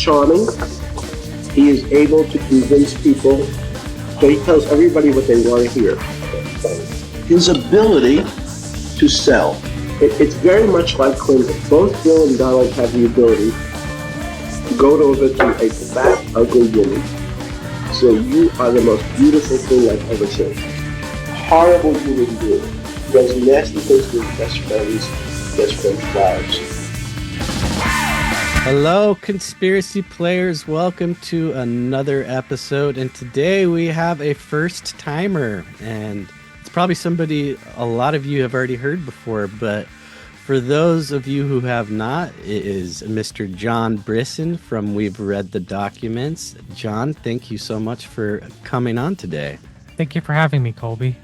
charming. He is able to convince people. So he tells everybody what they want to hear. His ability to sell. It's very much like Clinton. Both Bill and Donald have the ability to go over to a fat, ugly woman. So you are the most beautiful thing I've ever seen. Horrible human being. He does nasty things with best friends' wives. Hello, conspiracy players. Welcome to another episode. And today we have a first timer. And it's probably somebody a lot of you have already heard before. But for those of you who have not, it is Mr. John Brisson from We've Read the Documents. John, thank you so much for coming on today. Thank you for having me, Colby.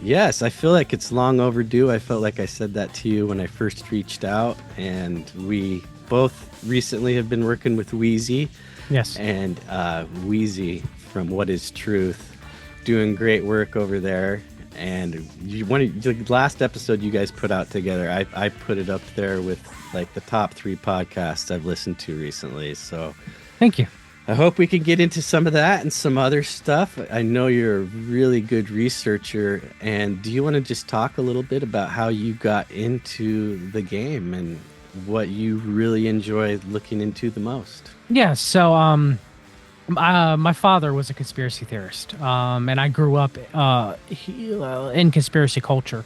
Yes, I feel like it's long overdue. I felt like I said that to you when I first reached out. And we both recently have been working with Wheezy. Yes. And Wheezy from What Is Truth, doing great work over there. And the last episode you guys put out together, I put it up there with like the top 3 podcasts I've listened to recently. So thank you. I hope we can get into some of that and some other stuff. I know you're a really good researcher. And do you want to just talk a little bit about how you got into the game and what you really enjoy looking into the most? Yeah, so my father was a conspiracy theorist, and I grew up in conspiracy culture.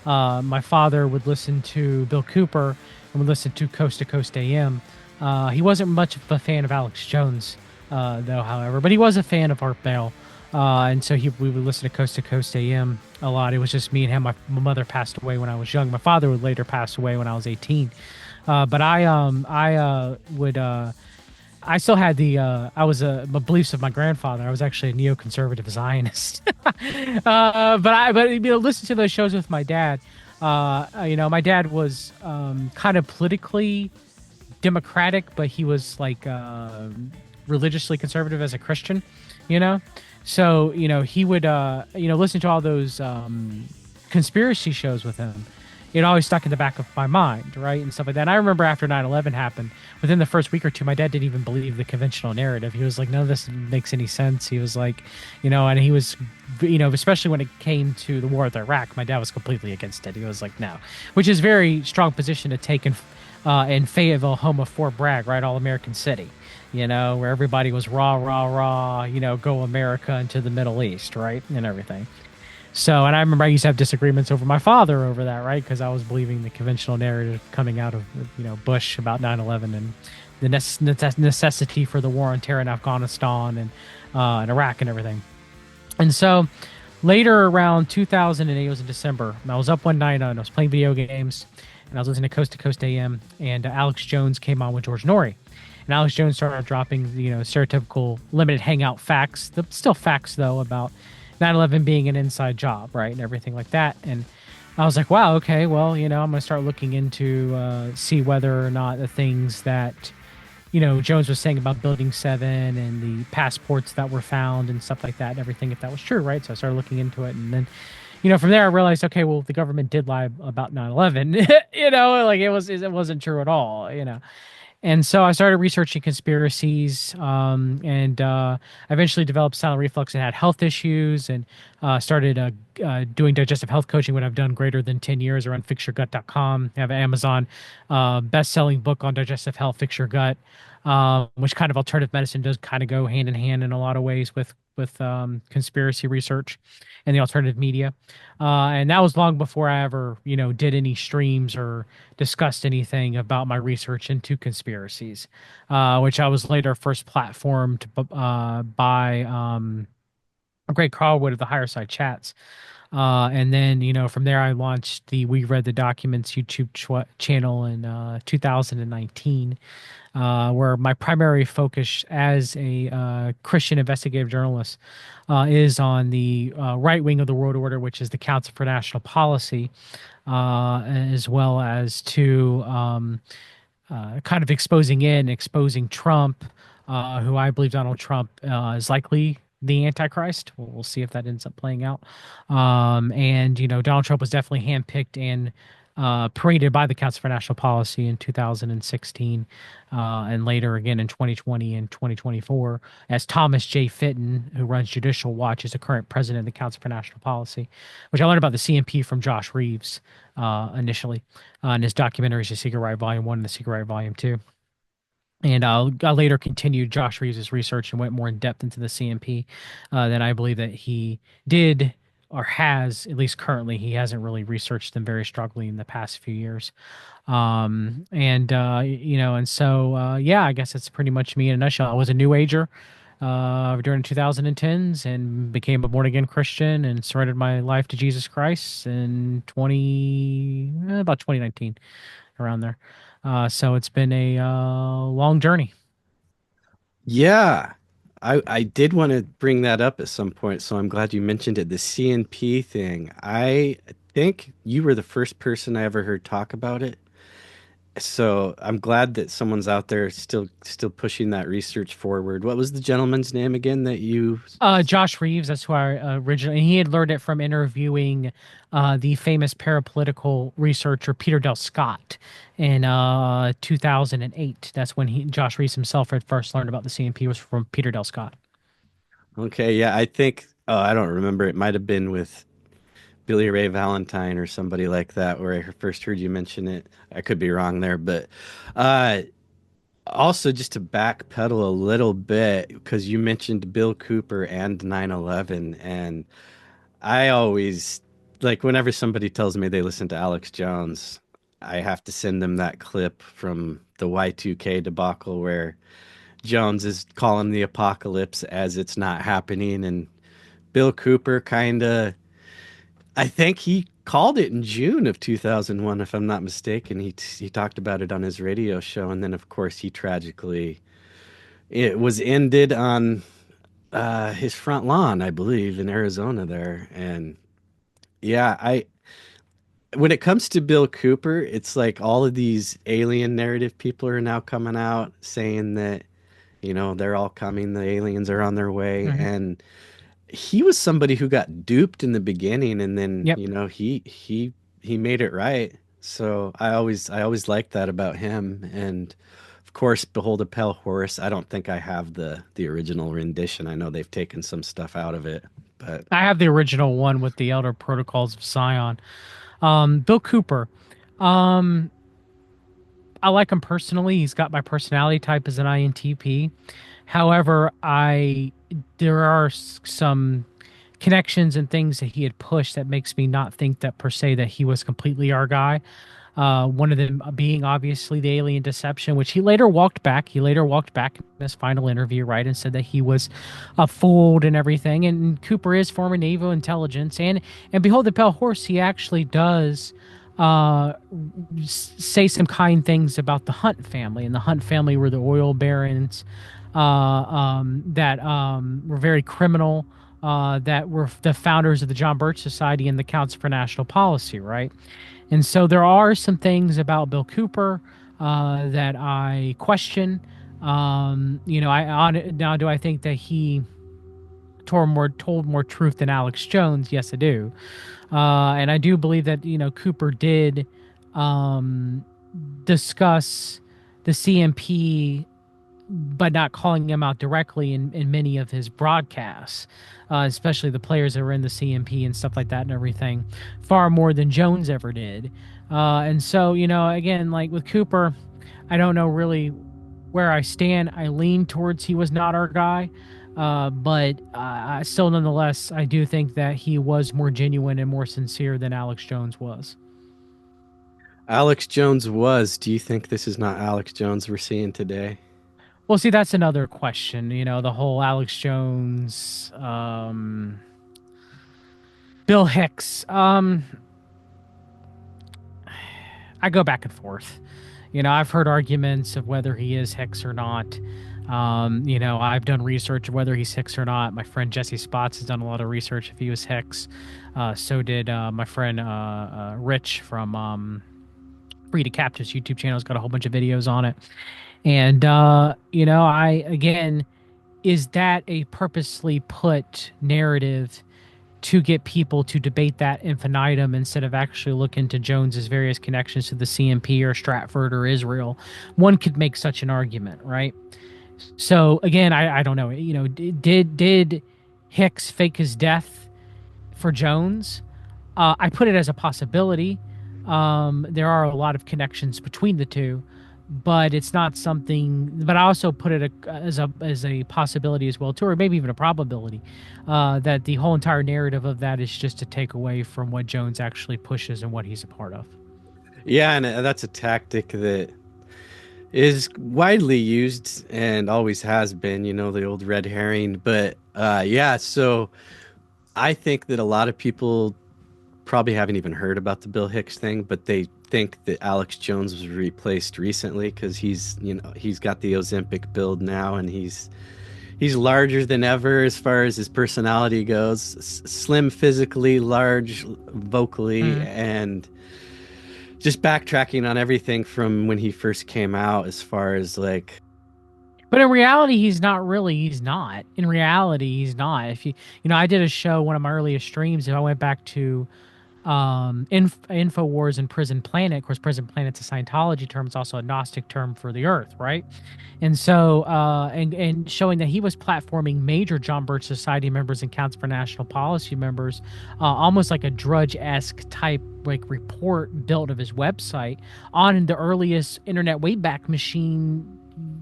My father would listen to Bill Cooper and would listen to Coast to Coast AM. He wasn't much of a fan of Alex Jones, though, however, but he was a fan of Art Bell. And so we would listen to Coast AM a lot. It was just me and him. My mother passed away when I was young. My father would later pass away when I was 18. But I still had my beliefs of my grandfather. I was actually a neoconservative Zionist. but listen to those shows with my dad. My dad was kind of politically democratic, but he was like religiously conservative as a Christian, So, he would, listen to all those conspiracy shows with him. It always stuck in the back of my mind, right, and stuff like that. And I remember after 9/11 happened, within the first week or two, my dad didn't even believe the conventional narrative. He was like, none of this makes any sense. He was like, and he was, especially when it came to the war with Iraq, my dad was completely against it. He was like, no, which is a very strong position to take in Fayetteville, home of Fort Bragg, right, all-American city, where everybody was rah, go America into the Middle East, right, and everything. So, and I remember I used to have disagreements over my father over that, right? Because I was believing the conventional narrative coming out of, Bush about 9/11 and the necessity for the war on terror in Afghanistan and Iraq and everything. And so later around 2008, it was in December, and I was up one night and I was playing video games and I was listening to Coast AM, and Alex Jones came on with George Norrie. And Alex Jones started dropping, stereotypical limited hangout facts, still facts though, about 9/11 being an inside job, right, and everything like that. And I was like, wow, okay, well, I'm going to start looking into see whether or not the things that, Jones was saying about Building 7 and the passports that were found and stuff like that and everything, if that was true, right? So I started looking into it. And then, from there I realized, okay, well, the government did lie about 9/11, like it wasn't true at all, And so I started researching conspiracies, and I eventually developed silent reflux and had health issues, and started doing digestive health coaching, what I've done greater than 10 years around fixyourgut.com. I have an Amazon best-selling book on digestive health, Fix Your Gut, which kind of alternative medicine does kind of go hand in hand in a lot of ways with conspiracy research and the alternative media. And that was long before I ever, did any streams or discussed anything about my research into conspiracies, which I was later first platformed by Greg Carlwood of the Higher Side Chats. And then, from there, I launched the We Read the Documents YouTube channel in 2019. Where my primary focus as a Christian investigative journalist is on the right wing of the world order, which is the Council for National Policy, as well as to kind of exposing Trump, who I believe Donald Trump is likely the Antichrist. We'll see if that ends up playing out. And Donald Trump was definitely handpicked and paraded by the Council for National Policy in 2016, and later again in 2020 and 2024, as Thomas J. Fitton, who runs Judicial Watch, is the current president of the Council for National Policy, which I learned about the CNP from Josh Reeves initially in his documentaries, The Secret Right Volume 1 and The Secret Right Volume 2. And I later continued Josh Reeves' research and went more in depth into the CNP than I believe that he did or has, at least currently. He hasn't really researched them very strongly in the past few years. And so, yeah, I guess that's pretty much me in a nutshell. I was a New Ager during the 2010s and became a born again Christian and surrendered my life to Jesus Christ in about 2019, around there. So it's been a long journey. Yeah, I did want to bring that up at some point, so I'm glad you mentioned it. The CNP thing. I think you were the first person I ever heard talk about it. So I'm glad that someone's out there still pushing that research forward. What was the gentleman's name again that you? Josh Reeves, that's who I originally, he had learned it from interviewing the famous parapolitical researcher Peter Del Scott in 2008. That's when Josh Reeves himself had first learned about the CNP, was from Peter Del Scott. Okay, yeah, I think. Oh, I don't remember. It might have been with Billy Ray Valentine or somebody like that, where I first heard you mention it. I could be wrong there, but uh, also just to backpedal a little bit, because you mentioned Bill Cooper and 9/11, and I always like whenever somebody tells me they listen to Alex Jones, I have to send them that clip from the Y2K debacle where Jones is calling the apocalypse as it's not happening, and Bill Cooper kind of, I think he called it in June of 2001, if I'm not mistaken. He talked about it on his radio show, and then of course he tragically it was ended on his front lawn, I believe, in Arizona there. And yeah, I when it comes to Bill Cooper, it's like all of these alien narrative people are now coming out saying that, they're all coming, the aliens are on their way. Hmm. And he was somebody who got duped in the beginning and then, Yep. he made it right. So I always liked that about him. And of course, Behold a Pale Horse. I don't think I have the original rendition. I know they've taken some stuff out of it, but I have the original one with the Elder Protocols of Zion. Bill Cooper. Um, I like him personally. He's got my personality type as an INTP. However, there are some connections and things that he had pushed that makes me not think that per se that he was completely our guy. One of them being obviously the alien deception, which he later walked back. He later walked back in his final interview, right, and said that he was fooled and everything. And Cooper is former naval intelligence, and behold the pale horse, he actually does uh, say some kind things about the Hunt family, and the Hunt family were the oil barons that were very criminal. That were the founders of the John Birch Society and the Council for National Policy, right? And so there are some things about Bill Cooper that I question. Now do I think that he told more truth than Alex Jones? Yes, I do. And I do believe that Cooper did um, discuss the CMP, but not calling him out directly in many of his broadcasts, especially the players that were in the CMP and stuff like that and everything, far more than Jones ever did. And so, again, like with Cooper, I don't know really where I stand. I lean towards he was not our guy. But still, nonetheless, I do think that he was more genuine and more sincere than Alex Jones was. Alex Jones was. Do you think this is not Alex Jones we're seeing today? Well, see, that's another question. The whole Alex Jones, Bill Hicks. I go back and forth. I've heard arguments of whether he is Hicks or not. I've done research of whether he's Hicks or not. My friend Jesse Spots has done a lot of research if he was Hicks. So did my friend Rich from Free to Captives YouTube channel. Has got a whole bunch of videos on it. And I again, is that a purposely put narrative to get people to debate that infinitum instead of actually look into Jones's various connections to the CNP or Stratford or Israel. One could make such an argument, right? So again, I don't know. Did Hicks fake his death for Jones? I put it as a possibility. There are a lot of connections between the two, but it's not something. But I also put it as a possibility as well too, or maybe even a probability that the whole entire narrative of that is just to take away from what Jones actually pushes and what he's a part of. Yeah, and that's a tactic that is widely used and always has been, the old red herring. But yeah, so I think that a lot of people probably haven't even heard about the Bill Hicks thing, but they think that Alex Jones was replaced recently because he's got the Ozempic build now, and he's larger than ever as far as his personality goes. Slim physically, large vocally, Mhm. and just backtracking on everything from when he first came out as far as like. But in reality, he's not really. He's not. In reality, he's not. If I did a show, one of my earliest streams. If I went back to Infowars and Prison Planet, of course, Prison Planet's a Scientology term. It's also a Gnostic term for the Earth, right? And so, and showing that he was platforming major John Birch Society members and Council for National Policy members, almost like a Drudge-esque type like report built of his website on the earliest internet wayback machine,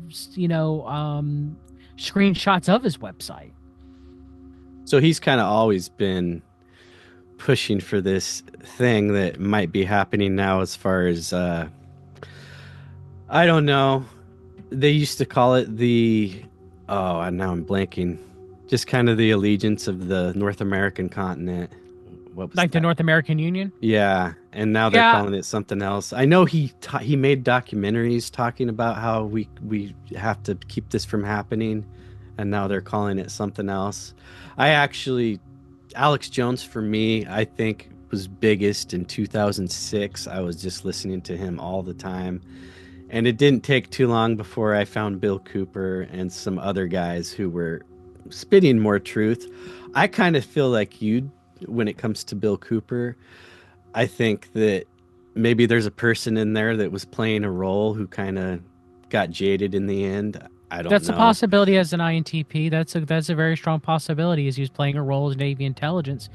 screenshots of his website. So he's kind of always been pushing for this thing that might be happening now as far as I don't know. They used to call it and now I'm blanking. Just kind of the allegiance of the North American continent. What was Like the that? North American Union. Yeah, and now they're Yeah, calling it something else. I know he made documentaries talking about how we have to keep this from happening, and now they're calling it something else. I actually, Alex Jones for me, I think was biggest in 2006. I was just listening to him all the time, and it didn't take too long before I found Bill Cooper and some other guys who were spitting more truth. I kind of feel like you when it comes to Bill Cooper. I think that maybe there's a person in there that was playing a role who kind of got jaded in the end. I don't that's a know. possibility as an INTP. That's a very strong possibility. As he was playing a role as Navy intelligence,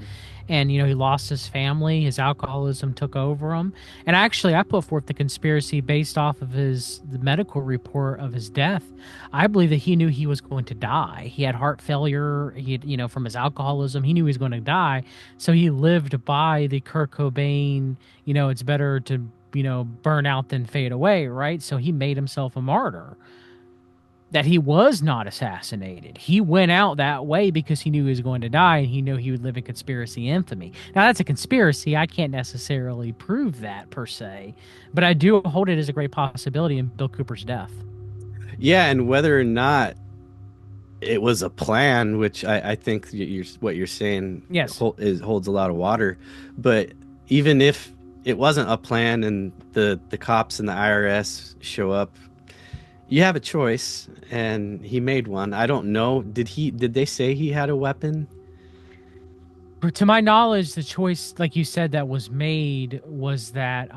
and he lost his family, his alcoholism took over him. And actually, I put forth the conspiracy based off of the medical report of his death. I believe that he knew he was going to die. He had heart failure. From his alcoholism, he knew he was going to die. So he lived by the Kurt Cobain. It's better to burn out than fade away, right? So he made himself a martyr. That he was not assassinated. He went out that way because he knew he was going to die, and he knew he would live in conspiracy infamy. Now, that's a conspiracy. I can't necessarily prove that per se, but I do hold it as a great possibility in Bill Cooper's death. Yeah, and whether or not it was a plan, which I think what you're saying Yes. holds a lot of water. But even if it wasn't a plan and the cops and the IRS show up, you have a choice, and he made one. I don't know. Did they say he had a weapon? But to my knowledge, the choice, like you said, that was made was that,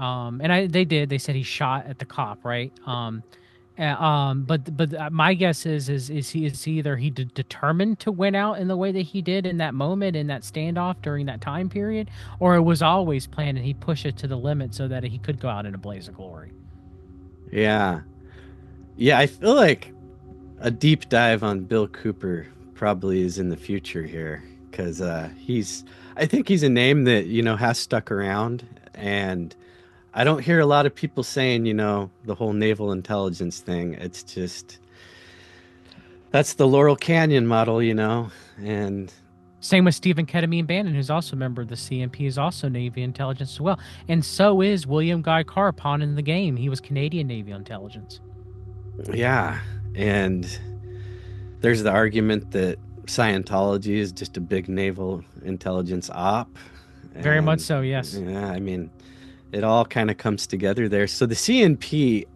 they said he shot at the cop, right? But my guess is he either determined to win out in the way that he did in that moment in that standoff during that time period, or it was always planned and he pushed it to the limit so that he could go out in a blaze of glory. Yeah. Yeah, I feel like a deep dive on Bill Cooper probably is in the future here because I think he's a name that, has stuck around. And I don't hear a lot of people saying, the whole naval intelligence thing. It's just, that's the Laurel Canyon model, and Same with Stephen Ketamine Bannon, who's also a member of the CNP, is also Navy intelligence as well. And so is William Guy Carr, pawn in the game. He was Canadian Navy intelligence. yeah. And there's the argument that Scientology is just a big naval intelligence op. Very much And so, yes. yeah, I mean, it all kind of comes together there. So the CNP,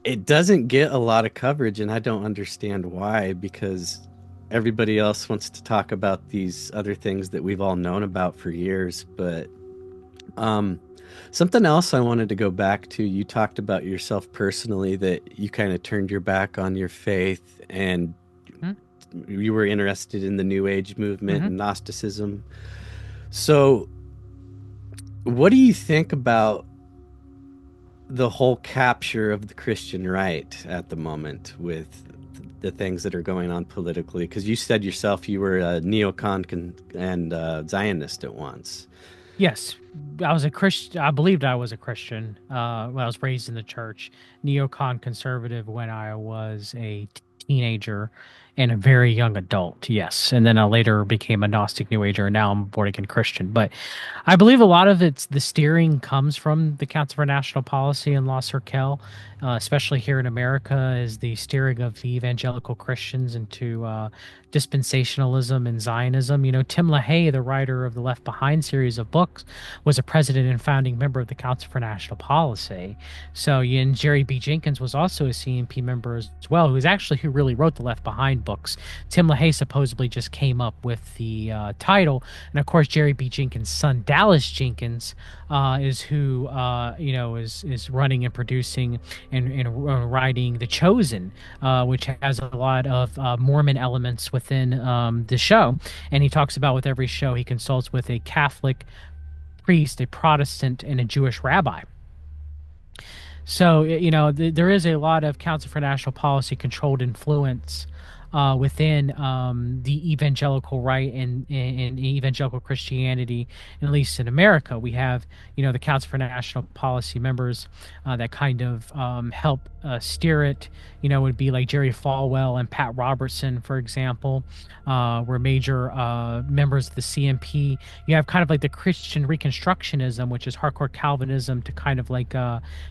it doesn't get a lot of coverage, and I don't understand why, because everybody else wants to talk about these other things that we've all known about for years. But um, something else I wanted to go back to, you talked about yourself personally, that you kind of turned your back on your faith and you were interested in the New Age movement Mm-hmm. and Gnosticism. So, what do you think about the whole capture of the Christian right at the moment with the things that are going on politically? Because you said yourself you were a neocon and Zionist at once. Yes, I was a Christian. I believed I was a Christian when I was raised in the church, neocon conservative when I was a teenager and a very young adult. Yes, and then I later became a Gnostic New Ager, and now I'm a born again Christian. But I believe a lot of it's the steering comes from the Council for National Policy and Law Circle, especially here in America, is the steering of the evangelical Christians into dispensationalism and Zionism. You know, Tim LaHaye, the writer of the Left Behind series of books, was a president and founding member of the Council for National Policy. So, and Jerry B. Jenkins was also a CNP member as well, who really wrote the Left Behind books. Tim LaHaye supposedly just came up with the title, and of course, Jerry B. Jenkins' son Dallas Jenkins is who is running and producing and writing The Chosen, which has a lot of Mormon elements within the show. And he talks about with every show he consults with a Catholic priest, a Protestant, and a Jewish rabbi. So, there is a lot of Council for National Policy controlled influence within the evangelical right and evangelical Christianity, at least in America. We have, the Council for National Policy members that kind of help steer it. Would be like Jerry Falwell and Pat Robertson, for example, were major members of the CNP. You have kind of like the Christian Reconstructionism, which is hardcore Calvinism to kind of like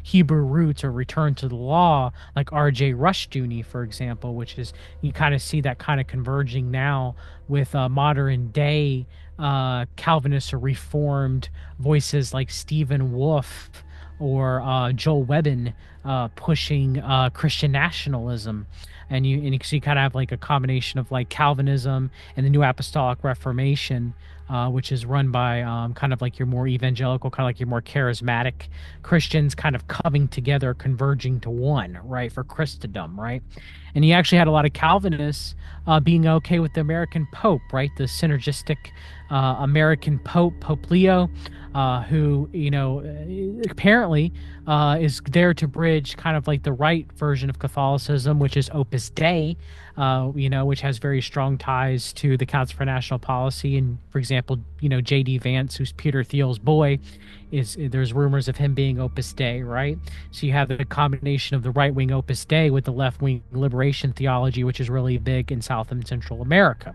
Hebrew roots or return to the law, like R.J. Rushdoony, for example, which is, you kind of see that kind of converging now with modern day Calvinist or Reformed voices like Stephen Wolfe or Joel Webbon pushing Christian nationalism. So you kind of have like a combination of like Calvinism and the New Apostolic Reformation, which is run by kind of like your more evangelical, kind of like your more charismatic Christians, kind of coming together, converging to one, right, for Christendom, right? And you actually had a lot of Calvinists being okay with the American Pope, right, the synergistic American Pope, Pope Leo, who apparently is there to bridge kind of like the right version of Catholicism, which is Opus Dei, which has very strong ties to the Council for National Policy. And for example, J.D. Vance, who's Peter Thiel's boy, there's rumors of him being Opus Dei, right? So you have the combination of the right wing Opus Dei with the left wing liberation theology, which is really big in South and Central America.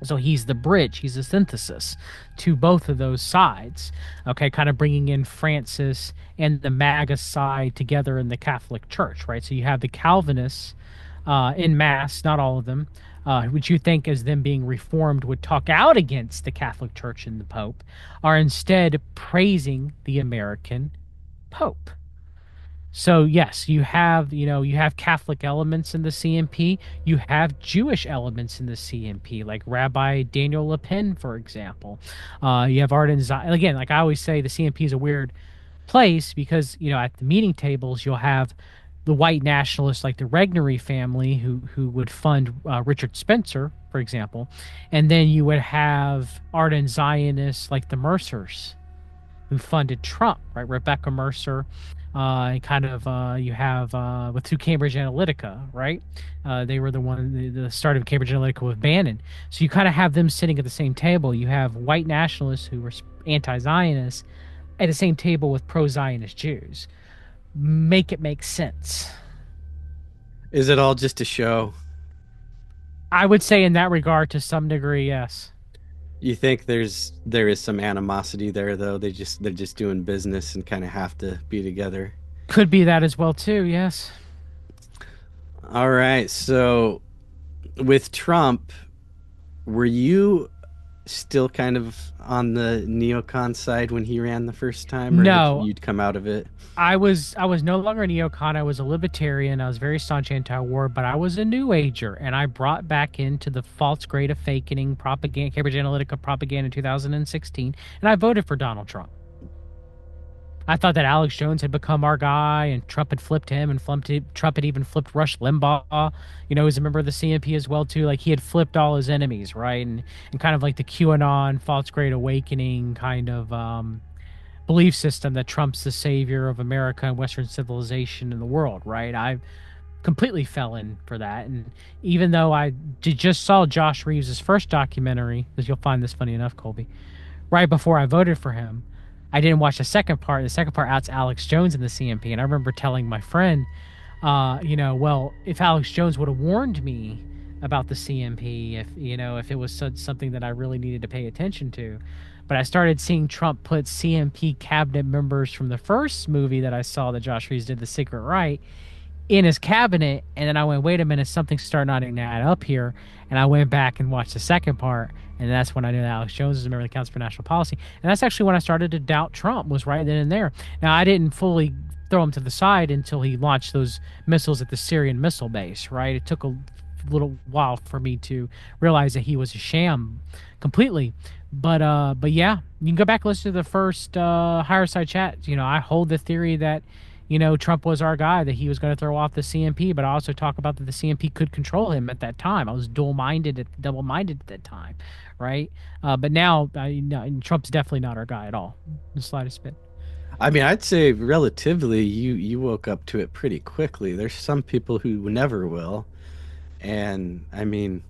So he's the bridge, he's the synthesis to both of those sides, okay, kind of bringing in Francis and the MAGA side together in the Catholic Church, right? So you have the Calvinists in mass, not all of them, which you think as them being reformed would talk out against the Catholic Church and the Pope, are instead praising the American Pope. So yes, you have Catholic elements in the CNP. You have Jewish elements in the CNP, like Rabbi Daniel Lapin, for example. You have Arden Zion. Again, like I always say, the CNP is a weird place because at the meeting tables you'll have the white nationalists like the Regnery family who would fund Richard Spencer, for example, and then you would have Arden Zionists like the Mercers who funded Trump, right? Rebecca Mercer, and kind of you have with through Cambridge Analytica, right? They were the start of Cambridge Analytica with Bannon. So you kind of have them sitting at the same table. You have white nationalists who were anti-Zionists at the same table with pro-Zionist Jews. Make it make sense. Is it all just a show? I would say in that regard, to some degree, yes. You think there is some animosity there though? They're just doing business and kind of have to be together. Could be that as well too. Yes. All right. So with Trump, were you still kind of on the neocon side when he ran the first time, or had No, you'd come out of it? I was no longer a neocon. I was a libertarian. I was very staunch anti-war, but I was a new ager, and I brought back into the false great awakening propaganda, Cambridge Analytica propaganda in 2016, and I voted for Donald Trump. I thought that Alex Jones had become our guy, and Trump had flipped him, and Trump had even flipped Rush Limbaugh. He's a member of the CNP as well too. Like he had flipped all his enemies, right? And kind of like the QAnon false great awakening kind of belief system that Trump's the savior of America and Western civilization in the world, right? I completely fell in for that. And even though I just saw Josh Reeves' first documentary, because you'll find this funny enough, Colby, right before I voted for him, I didn't watch the second part. The second part outs Alex Jones in the CMP. And I remember telling my friend, well, if Alex Jones would have warned me about the CMP, if it was something that I really needed to pay attention to. But I started seeing Trump put CMP cabinet members from the first movie that I saw that Josh Reeves did, The Secret Right, in his cabinet, and then I went, wait a minute, something's starting to add up here. And I went back and watched the second part, and that's when I knew that Alex Jones was a member of the Council for National Policy. And that's actually when I started to doubt Trump, was right then and there. Now, I didn't fully throw him to the side until he launched those missiles at the Syrian missile base, right? It took a little while for me to realize that he was a sham completely. But yeah, you can go back and listen to the first Higher Side Chat. I hold the theory that Trump was our guy, that he was going to throw off the CNP, but I also talk about that the CNP could control him at that time. I was double minded at that time, right? But now, no, Trump's definitely not our guy at all. The slightest bit. I mean, I'd say relatively, you woke up to it pretty quickly. There's some people who never will, and I mean,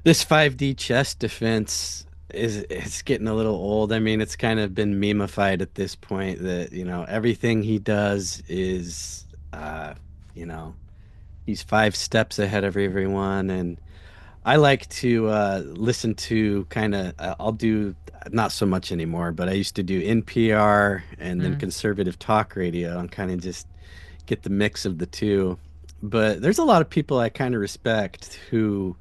this 5D chess defense is it's getting a little old. I mean, it's kind of been memeified at this point that, everything he does is you know, he's 5 steps ahead of everyone. And I like to listen to kind of I'll do not so much anymore, but I used to do NPR and then Mm. conservative talk radio and kind of just get the mix of the two. But there's a lot of people I kind of respect who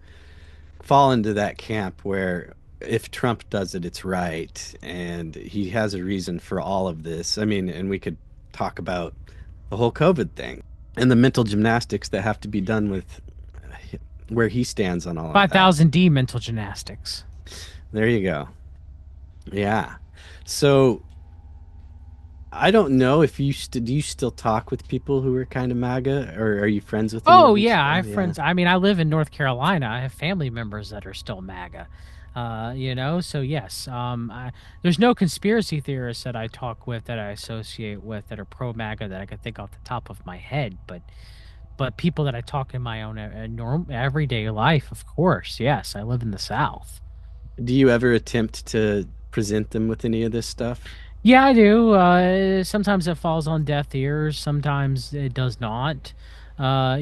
fall into that camp where if Trump does it, it's right, and he has a reason for all of this. I mean, and we could talk about the whole COVID thing and the mental gymnastics that have to be done with where he stands on all of that. 5000D mental gymnastics. There you go. Yeah. So I don't know if do you still talk with people who are kind of MAGA, or are you friends with any of Oh them yeah, I still? have Yeah. friends. I mean, I live in North Carolina. I have family members that are still MAGA. So yes. There's no conspiracy theorists that I talk with, that I associate with, that are pro MAGA, that I could think off the top of my head. But people that I talk in my own everyday life, of course. Yes, I live in the South. Do you ever attempt to present them with any of this stuff? Yeah, I do. Sometimes it falls on deaf ears. Sometimes it does not. I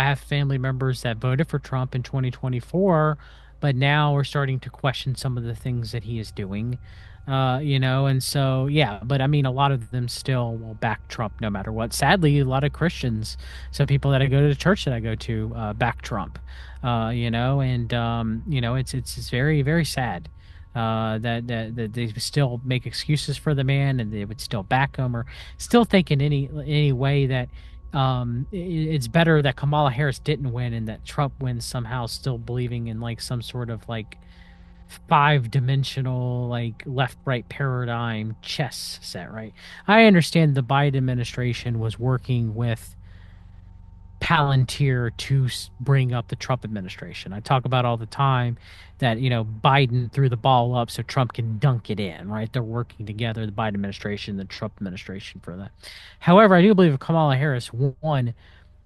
have family members that voted for Trump in 2024, but now we're starting to question some of the things that he is doing. And so, yeah, but I mean, a lot of them still will back Trump no matter what. Sadly, a lot of Christians, some people that I go to the church that I go to, back Trump. It's very, very sad that they would still make excuses for the man, and they would still back him, or still think in any way that it's better that Kamala Harris didn't win and that Trump wins somehow, still believing in like some sort of like 5 dimensional like left right paradigm chess set, right? I understand the Biden administration was working with Palantir to bring up the Trump administration. I talk about all the time that Biden threw the ball up so Trump can dunk it in, right? They're working together, the Biden administration, the Trump administration, for that. However, I do believe if Kamala Harris won,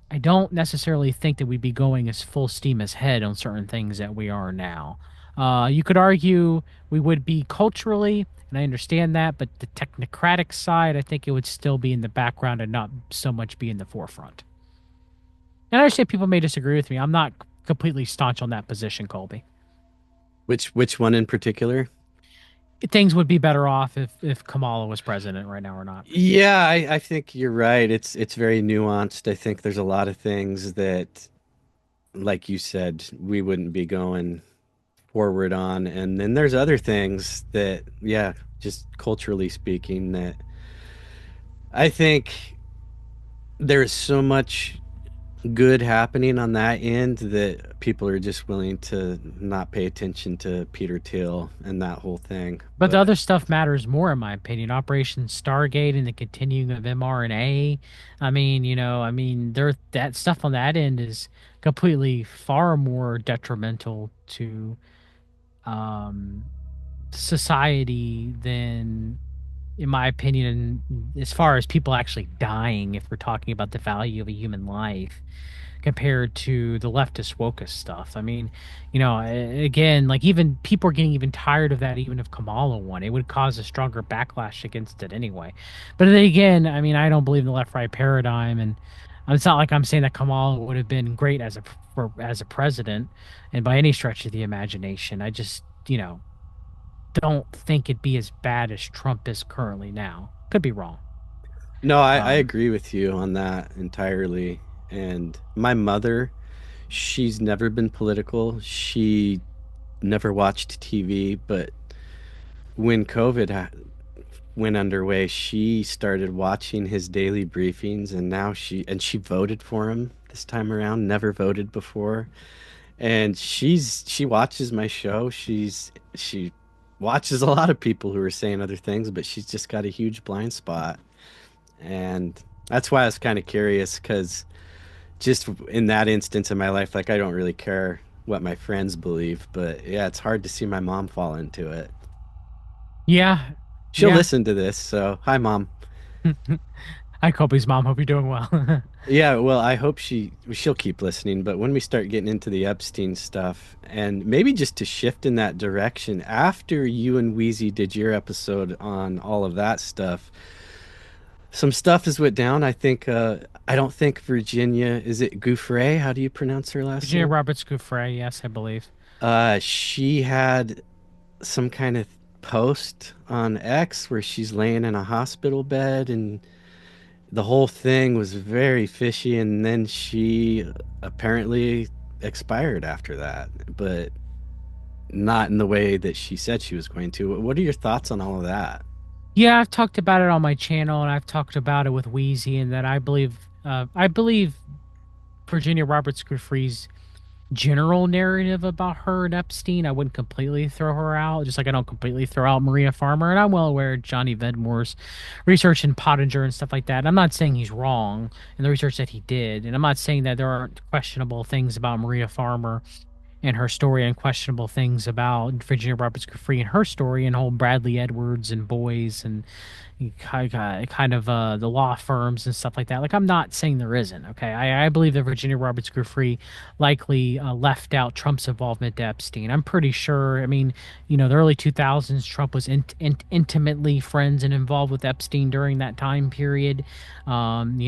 I don't necessarily think that we'd be going as full steam ahead on certain things that we are now. You could argue we would be culturally, and I understand that, but the technocratic side, I think it would still be in the background and not so much be in the forefront. And I understand people may disagree with me. I'm not completely staunch on that position, Colby. Which one in particular? Things would be better off if Kamala was president right now or not. Yeah, I think you're right. It's very nuanced. I think there's a lot of things that, like you said, we wouldn't be going forward on. And then there's other things that, yeah, just culturally speaking, that I think there's so much good happening on that end that people are just willing to not pay attention to Peter Thiel and that whole thing. But the But other stuff matters more, in my opinion. Operation Stargate and the continuing of mRNA. There that stuff on that end is completely far more detrimental to um, society than, in my opinion, as far as people actually dying, if we're talking about the value of a human life compared to the leftist wokest stuff. Again, like even people are getting even tired of that, even if Kamala won. It would cause a stronger backlash against it anyway. But then again, I don't believe in the left right paradigm, and it's not like I'm saying that Kamala would have been great as a president, and by any stretch of the imagination. I just, don't think it'd be as bad as Trump is currently now. Could be wrong. no, I Um, agree with you on that entirely. And my mother, she's never been political. She never watched TV, but when went underway, she started watching his daily briefings, and now she voted for him this time around, never voted before. And she watches my show. She watches a lot of people who are saying other things, but she's just got a huge blind spot. And that's why I was kind of curious, because just in that instance in my life, like I don't really care what my friends believe, but yeah, it's hard to see my mom fall into it. yeah, She'll yeah. listen to this, so hi, mom. Hi, Kobe's mom. Hope you're doing well. Yeah, well, I hope she'll keep listening, but when we start getting into the Epstein stuff, and maybe just to shift in that direction, after you and Wheezy did your episode on all of that stuff, some stuff has went down. I don't think Virginia, is it Gouffre? How do you pronounce her last Virginia name? Roberts Gouffre, yes, I believe. She had some kind of post on X where she's laying in a hospital bed, and the whole thing was very fishy, and then she apparently expired after that, but not in the way that she said she was going to. What are your thoughts on all of that? Yeah, I've talked about it on my channel, and I've talked about it with Wheezy, and that I believe Virginia Roberts Giuffre's general narrative about her and Epstein. I wouldn't completely throw her out, just like I don't completely throw out Maria Farmer. And I'm well aware of Johnny Vedmore's research in Pottinger and stuff like that. And I'm not saying he's wrong in the research that he did, and I'm not saying that there aren't questionable things about Maria Farmer and her story, and questionable things about Virginia Roberts Giuffre and her story, and whole Bradley Edwards and boys, and kind of the law firms and stuff like that. Like, I'm not saying there isn't. Okay, I believe that Virginia Roberts Giuffre likely left out Trump's involvement to Epstein. I'm pretty sure. The early 2000s, Trump was intimately friends and involved with Epstein during that time period. And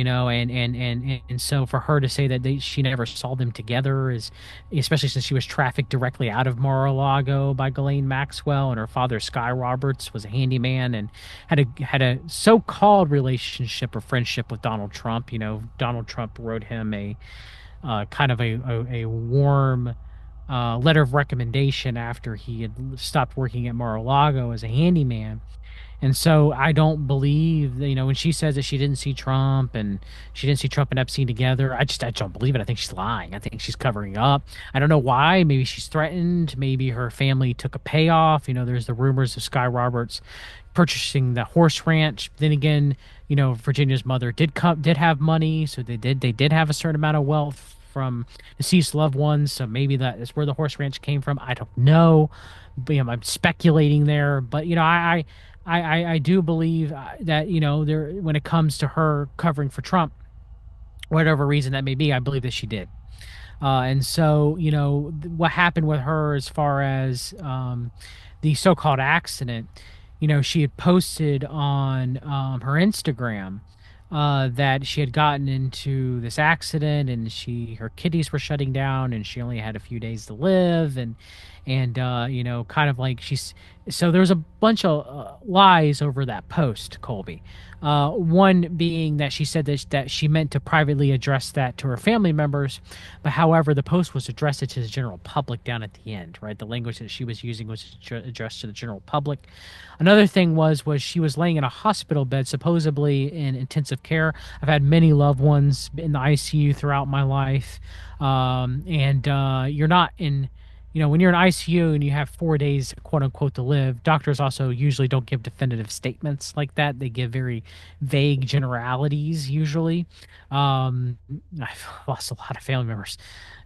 so for her to say that she never saw them together is, especially since she was trafficked directly out of Mar-a-Lago by Ghislaine Maxwell, and her father Sky Roberts was a handyman and had a so-called relationship or friendship with Donald Trump. Donald Trump wrote him a kind of a warm letter of recommendation after he had stopped working at Mar-a-Lago as a handyman. And so I don't believe that, when she says that she didn't see Trump and she didn't see Trump and Epstein together. I don't believe it. I think she's lying. I think she's covering up. I don't know why. Maybe she's threatened. Maybe her family took a payoff. There's the rumors of Sky Roberts purchasing the horse ranch. Then again, Virginia's mother did have money, so they did have a certain amount of wealth from deceased loved ones. So maybe that is where the horse ranch came from. I don't know. But, I'm speculating there. But I do believe that, there, when it comes to her covering for Trump, whatever reason that may be, I believe that she did. And so, what happened with her as far as the so-called accident, she had posted on her Instagram that she had gotten into this accident, and her kidneys were shutting down, and she only had a few days to live, and kind of like So there's a bunch of lies over that post, Colby. One being that she said that she meant to privately address that to her family members, but however, the post was addressed to the general public down at the end, right? The language that she was using was addressed to the general public. Another thing was she was laying in a hospital bed, supposedly in intensive care. I've had many loved ones in the ICU throughout my life, and you're not in when you're in ICU and you have 4 days, quote unquote, to live, doctors also usually don't give definitive statements like that. They give very vague generalities usually. I've lost a lot of family members.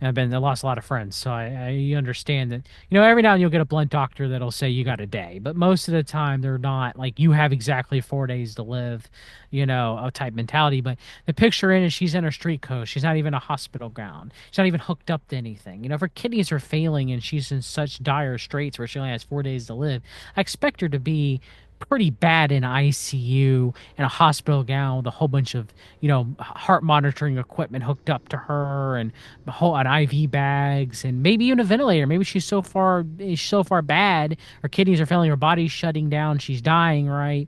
I lost a lot of friends, so I understand that. Every now and you'll get a blunt doctor that'll say you got a day, but most of the time they're not like you have exactly 4 days to live, a type mentality. But the picture in is she's in her street clothes. She's not even a hospital gown. She's not even hooked up to anything. If her kidneys are failing and she's in such dire straits where she only has 4 days to live, I expect her to be pretty bad in ICU and a hospital gown with a whole bunch of, heart monitoring equipment hooked up to her and an IV bags and maybe even a ventilator. Maybe she's so far bad, her kidneys are failing, her body's shutting down, she's dying, right?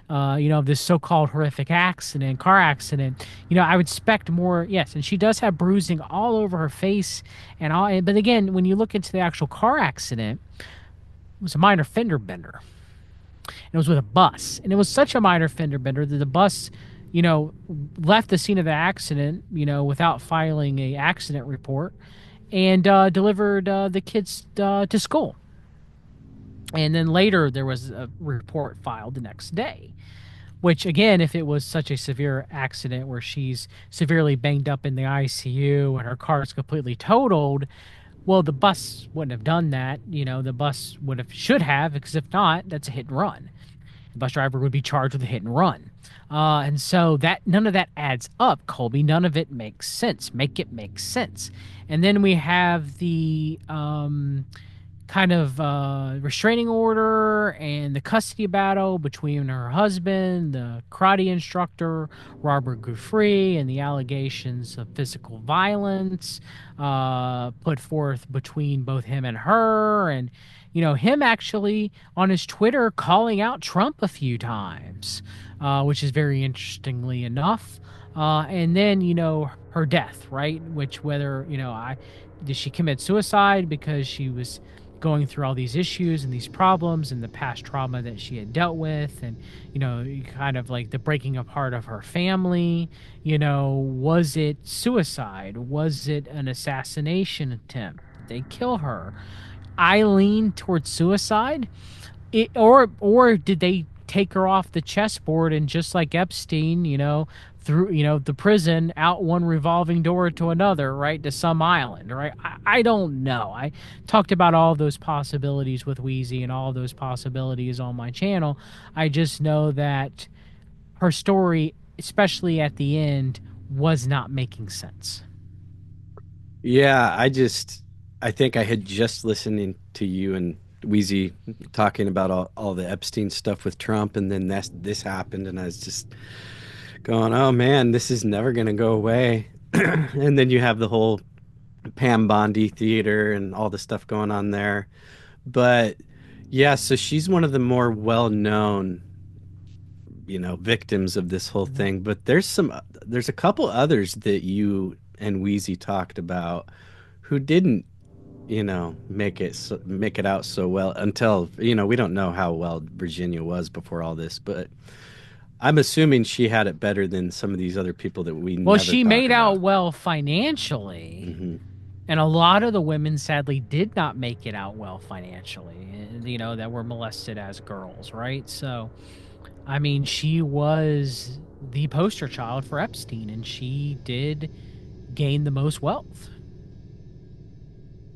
This so-called horrific car accident. I would expect more, yes, and she does have bruising all over her face and all. But again, when you look into the actual car accident, it was a minor fender bender. It was with a bus, and it was such a minor fender bender that the bus, left the scene of the accident, without filing a accident report, and delivered the kids to school. And then later there was a report filed the next day. Which again, if it was such a severe accident where she's severely banged up in the ICU and her car is completely totaled, well, the bus wouldn't have done that. The bus should have, because if not, that's a hit and run. The bus driver would be charged with a hit and run. And so that none of that adds up, Colby. None of it makes sense. Make it make sense. And then we have the kind of restraining order and the custody battle between her husband, the karate instructor, Robert Guthrie, and the allegations of physical violence put forth between both him and her. And, him actually on his Twitter calling out Trump a few times, which is very interestingly enough. And then, her death, right? Which whether, did she commit suicide because she was going through all these issues and these problems and the past trauma that she had dealt with, and kind of like the breaking apart of her family. Was it suicide? Was it an assassination attempt? Did they kill her? I lean towards suicide. Or did they take her off the chessboard and, just like Epstein, through the prison, out one revolving door to another, right, to some island, right? I don't know. I talked about all those possibilities with Wheezy and all those possibilities on my channel. I just know that her story, especially at the end, was not making sense. Yeah, I think I had just listening to you and Wheezy talking about all the Epstein stuff with Trump, and then this happened, and I was just going, oh man, this is never gonna go away. And then you have the whole Pam Bondi theater and all the stuff going on there. But yeah, so she's one of the more well-known, victims of this whole thing. But there's a couple others that you and Wheezy talked about who didn't, make it out so well until, we don't know how well Virginia was before all this, but I'm assuming she had it better than some of these other people that we Well, never she talk made about. out well financially. Hmm. And a lot of the women sadly did not make it out well financially, that were molested as girls, right? So, I mean, she was the poster child for Epstein, and she did gain the most wealth.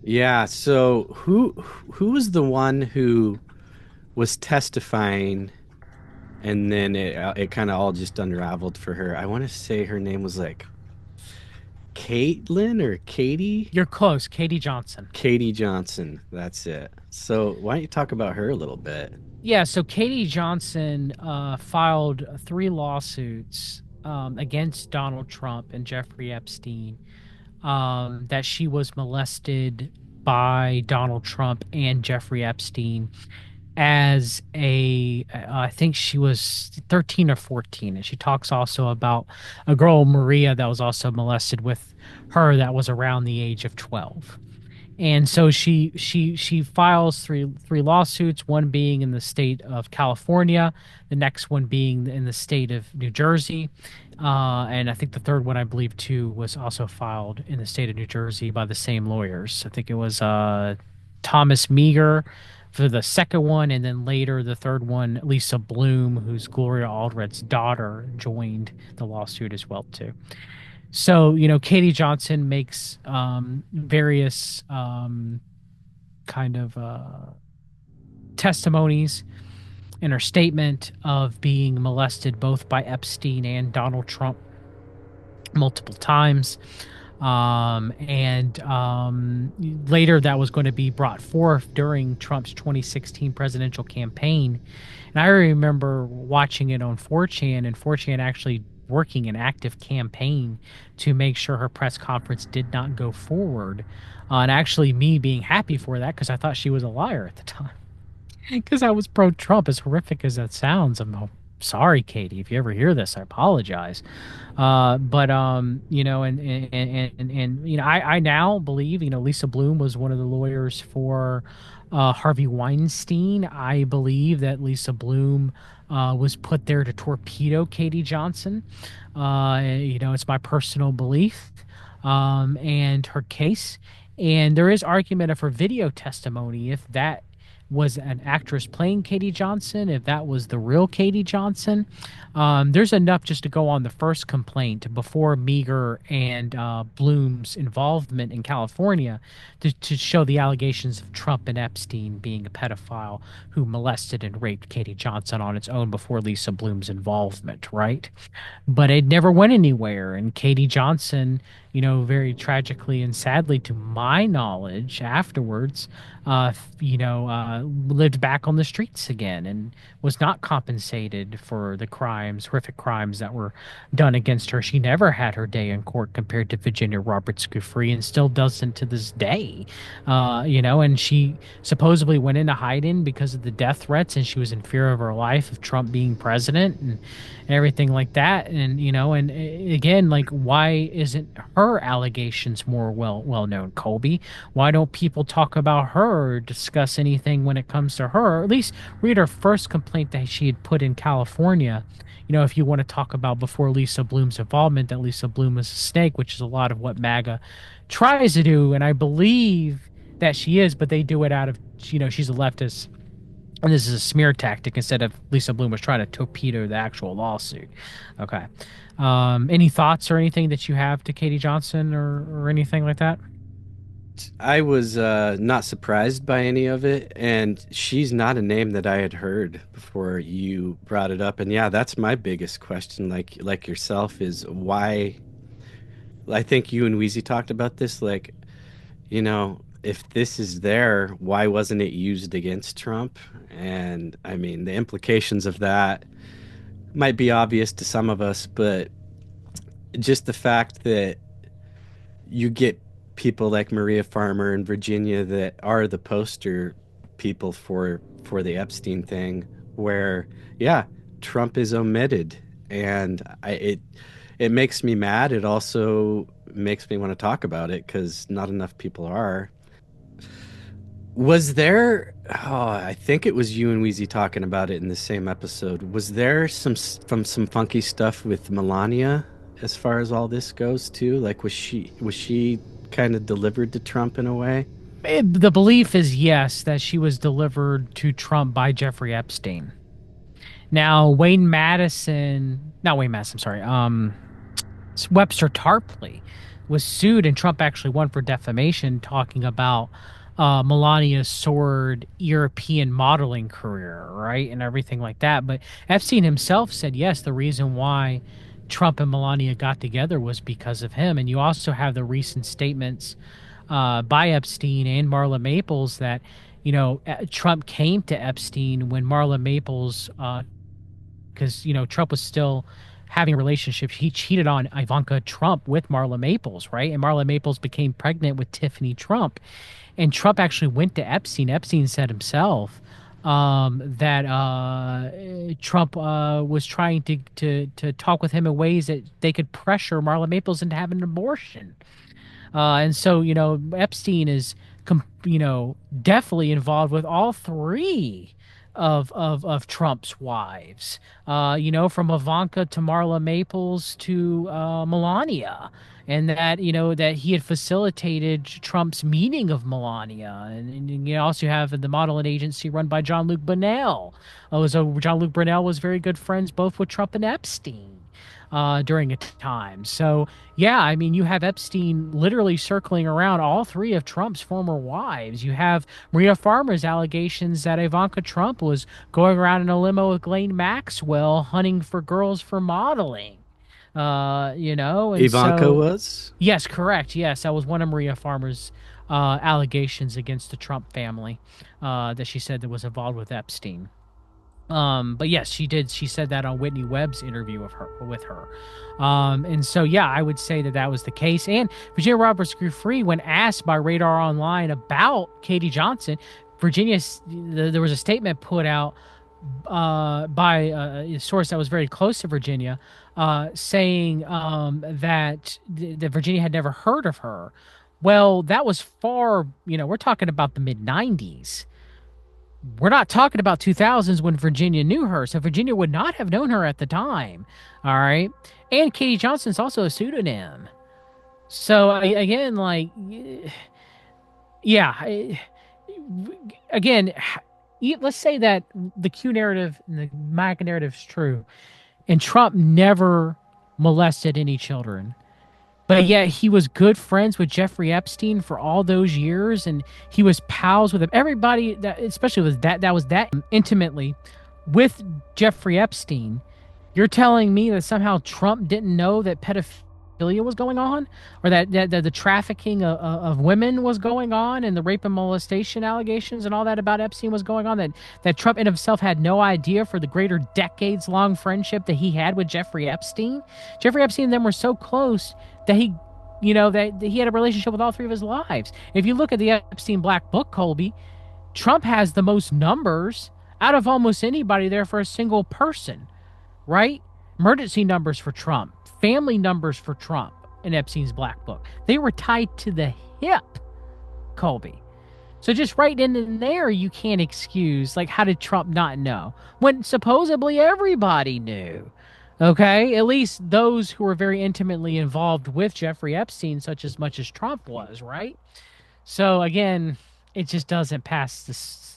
Yeah, so who was the one who was testifying, and then it kind of all just unraveled for her? I want to say her name was like Caitlin or Katie? You're close, Katie Johnson. Katie Johnson. That's it. So why don't you talk about her a little bit? Yeah, so Katie Johnson filed 3 lawsuits against Donald Trump and Jeffrey Epstein, that she was molested by Donald Trump and Jeffrey Epstein. as I think she was 13 or 14, and she talks also about a girl Maria that was also molested with her that was around the age of 12. And so she files three lawsuits, one being in the state of California, the next one being in the state of New Jersey, and I think the third one, I believe too, was also filed in the state of New Jersey by the same lawyers. I think it was Thomas Meager for the second one, and then later the third one, Lisa Bloom, who's Gloria Allred's daughter, joined the lawsuit as well too. So, Katie Johnson makes various kind of testimonies in her statement of being molested both by Epstein and Donald Trump multiple times. And later that was going to be brought forth during Trump's 2016 presidential campaign. And I remember watching it on 4chan, and 4chan actually working an active campaign to make sure her press conference did not go forward. And actually, me being happy for that because I thought she was a liar at the time. Because I was pro Trump, as horrific as that sounds. I'm sorry, Katie. If you ever hear this, I apologize. But I now believe, Lisa Bloom was one of the lawyers for Harvey Weinstein. I believe that Lisa Bloom was put there to torpedo Katie Johnson. It's my personal belief, and her case. And there is argument of her video testimony, if that was an actress playing Katie Johnson, if that was the real Katie Johnson. There's enough just to go on the first complaint before Meager and Bloom's involvement in California to show the allegations of Trump and Epstein being a pedophile who molested and raped Katie Johnson on its own before Lisa Bloom's involvement, right? But it never went anywhere. And Katie Johnson, very tragically and sadly, to my knowledge, afterwards, lived back on the streets again and was not compensated for the crimes, horrific crimes that were done against her. She never had her day in court compared to Virginia Roberts Giuffre, and still doesn't to this day. And she supposedly went into hiding because of the death threats, and she was in fear of her life of Trump being president and everything like that. And again, like, why isn't her allegations more well known, Colby? Why don't people talk about her or discuss anything when it comes to her, or at least read her first complaint that she had put in California? If you want to talk about before Lisa Bloom's involvement, that Lisa Bloom was a snake, which is a lot of what MAGA tries to do, and I believe that she is, but they do it out of, she's a leftist, and this is a smear tactic instead of Lisa Bloom was trying to torpedo the actual lawsuit. Okay. Any thoughts or anything that you have to Katie Johnson or anything like that? I was not surprised by any of it, and she's not a name that I had heard before you brought it up. And yeah, that's my biggest question, like yourself, is why. I think you and Wheezy talked about this, like, if this is there, why wasn't it used against Trump? And I mean, the implications of that might be obvious to some of us, but just the fact that you get people like Maria Farmer in Virginia that are the poster people for the Epstein thing, where yeah, Trump is omitted, and it makes me mad. It also makes me want to talk about it because not enough people are. Was there? Oh, I think it was you and Wheezy talking about it in the same episode. Was there some funky stuff with Melania as far as all this goes too? Like, was she kind of delivered to Trump in a way? The belief is yes, that she was delivered to Trump by Jeffrey Epstein. Now, not Wayne Madison, I'm sorry. Webster Tarpley was sued, and Trump actually won for defamation, talking about Melania's sordid European modeling career, right, and everything like that. But Epstein himself said yes, the reason why Trump and Melania got together was because of him. And you also have the recent statements by Epstein and Marla Maples that Trump came to Epstein when Marla Maples, because Trump was still having a relationship. He cheated on Ivanka Trump with Marla Maples, right? And Marla Maples became pregnant with Tiffany Trump. And Trump actually went to Epstein. Epstein said himself that Trump was trying to talk with him in ways that they could pressure Marla Maples into having an abortion. And so, Epstein is, definitely involved with all three of Trump's wives. From Ivanka to Marla Maples to Melania, and that he had facilitated Trump's meeting of Melania, and you also have the modeling agency run by Jean-Luc Brunel. So Jean-Luc Brunel was very good friends both with Trump and Epstein during a time. So, yeah, I mean, you have Epstein literally circling around all three of Trump's former wives. You have Maria Farmer's allegations that Ivanka Trump was going around in a limo with Ghislaine Maxwell hunting for girls for modeling. And Ivanka so, was? yes, correct. Yes, that was one of Maria Farmer's allegations against the Trump family that she said that was involved with Epstein. But yes, she did. She said that on Whitney Webb's interview with her. And so, yeah, I would say that that was the case. And Virginia Roberts grew free when asked by Radar Online about Katie Johnson. There was a statement put out by a source that was very close to Virginia, saying that Virginia had never heard of her. Well, that was far, we're talking about the mid 90s. We're not talking about 2000s when Virginia knew her. So Virginia would not have known her at the time. All right. And Katie Johnson's also a pseudonym. So again, like, yeah, again, let's say that the Q narrative and the MAGA narrative is true, and Trump never molested any children. But yet he was good friends with Jeffrey Epstein for all those years, and he was pals with him. Everybody that, especially with that was that intimately with Jeffrey Epstein. You're telling me that somehow Trump didn't know that pedophilia was going on, or that the trafficking of women was going on, and the rape and molestation allegations and all that about Epstein was going on. That Trump in himself had no idea for the greater decades-long friendship that he had with Jeffrey Epstein. Jeffrey Epstein and them were so close that that he had a relationship with all three of his wives. If you look at the Epstein Black Book, Colby, Trump has the most numbers out of almost anybody there for a single person, right? Emergency numbers for Trump, family numbers for Trump in Epstein's Black Book. They were tied to the hip, Colby. So just right in there, you can't excuse, like, how did Trump not know? When supposedly everybody knew. Okay, at least those who were very intimately involved with Jeffrey Epstein, such as much as Trump was, right? So again, it just doesn't pass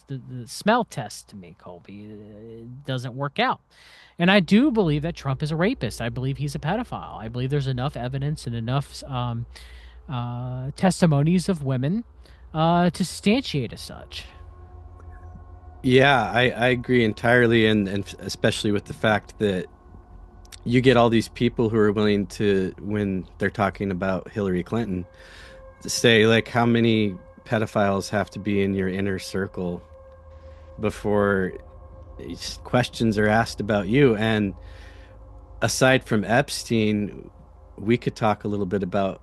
the smell test to me, Colby. It doesn't work out. And I do believe that Trump is a rapist. I believe he's a pedophile. I believe there's enough evidence and enough testimonies of women to substantiate as such. Yeah, I agree entirely, and especially with the fact that you get all these people who are willing to, when they're talking about Hillary Clinton, to say, like, how many pedophiles have to be in your inner circle before questions are asked about you. And aside from Epstein, we could talk a little bit about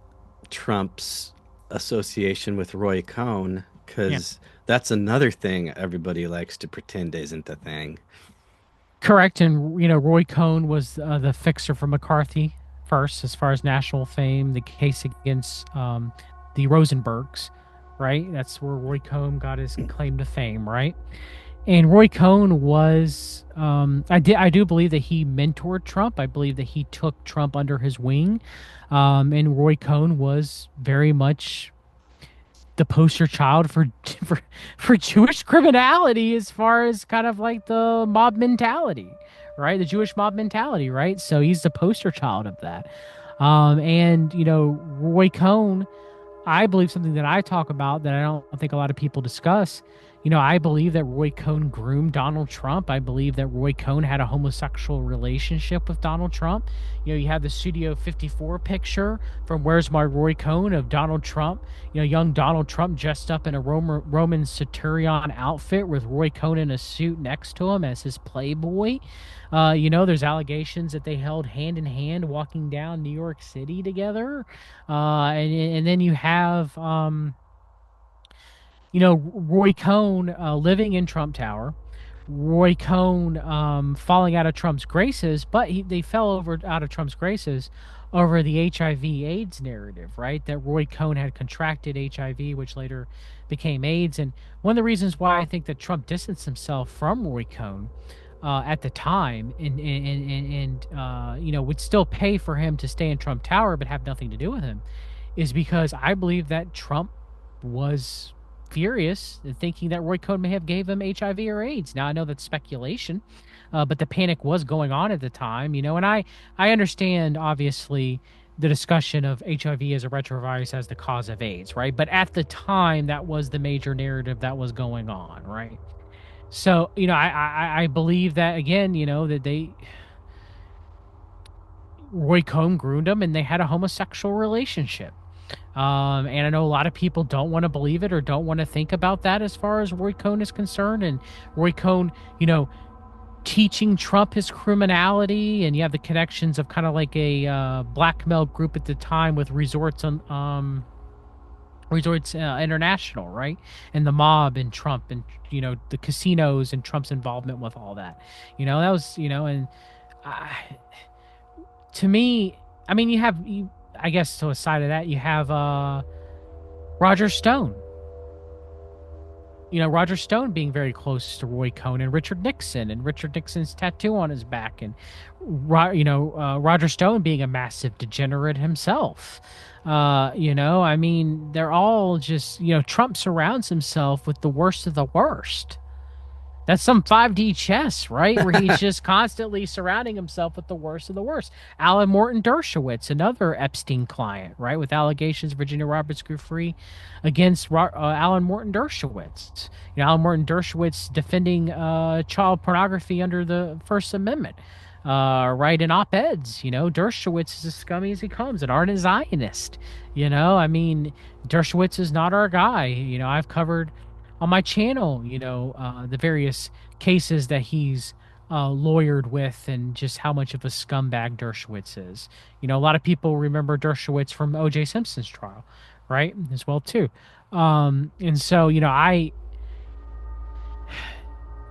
Trump's association with Roy Cohn, because that's another thing everybody likes to pretend isn't a thing. Correct. And, Roy Cohn was the fixer for McCarthy first, as far as national fame, the case against the Rosenbergs, right? That's where Roy Cohn got his claim to fame, right? And Roy Cohn was, I do believe that he mentored Trump. I believe that he took Trump under his wing. And Roy Cohn was very much the poster child for Jewish criminality, as far as kind of like the mob mentality, right? The Jewish mob mentality, right? So he's the poster child of that. And Roy Cohn, I believe something that I talk about that I don't think a lot of people discuss. I believe that Roy Cohn groomed Donald Trump. I believe that Roy Cohn had a homosexual relationship with Donald Trump. You have the Studio 54 picture from Where's My Roy Cohn of Donald Trump, young Donald Trump dressed up in a Roman centurion outfit with Roy Cohn in a suit next to him as his playboy. There's allegations that they held hand in hand walking down New York City together. And then you have, Roy Cohn living in Trump Tower. Roy Cohn falling out of Trump's graces, but they fell over out of Trump's graces over the HIV/AIDS narrative, right? That Roy Cohn had contracted HIV, which later became AIDS. And one of the reasons why I think that Trump distanced himself from Roy Cohn at the time, and would still pay for him to stay in Trump Tower but have nothing to do with him, is because I believe that Trump was furious and thinking that Roy Cohn may have gave him HIV or AIDS. Now I know that's speculation, but the panic was going on at the time, and I understand obviously the discussion of HIV as a retrovirus as the cause of AIDS, right? But at the time, that was the major narrative that was going on, right? So I believe that again, that Roy Cohn groomed him and they had a homosexual relationship. And I know a lot of people don't want to believe it or don't want to think about that as far as Roy Cohn is concerned. And Roy Cohn, teaching Trump his criminality, and you have the connections of kind of like a blackmail group at the time with Resorts International, right? And the mob and Trump and the casinos and Trump's involvement with all that. That was and to me, I mean, I guess to a side of that, you have Roger Stone. Roger Stone being very close to Roy Cohn and Richard Nixon's tattoo on his back, and Roger Stone being a massive degenerate himself. I mean, they're all just Trump surrounds himself with the worst of the worst. That's some 5D chess, right? Where he's just constantly surrounding himself with the worst of the worst. Alan Morton Dershowitz, another Epstein client, right? With allegations Virginia Roberts grew free against Alan Morton Dershowitz. Alan Morton Dershowitz defending child pornography under the First Amendment, right? In op-eds, Dershowitz is as scummy as he comes, an ardent Zionist. I mean, Dershowitz is not our guy. I've covered on my channel, the various cases that he's lawyered with and just how much of a scumbag Dershowitz is. A lot of people remember Dershowitz from O.J. Simpson's trial, right? As well, too. And so,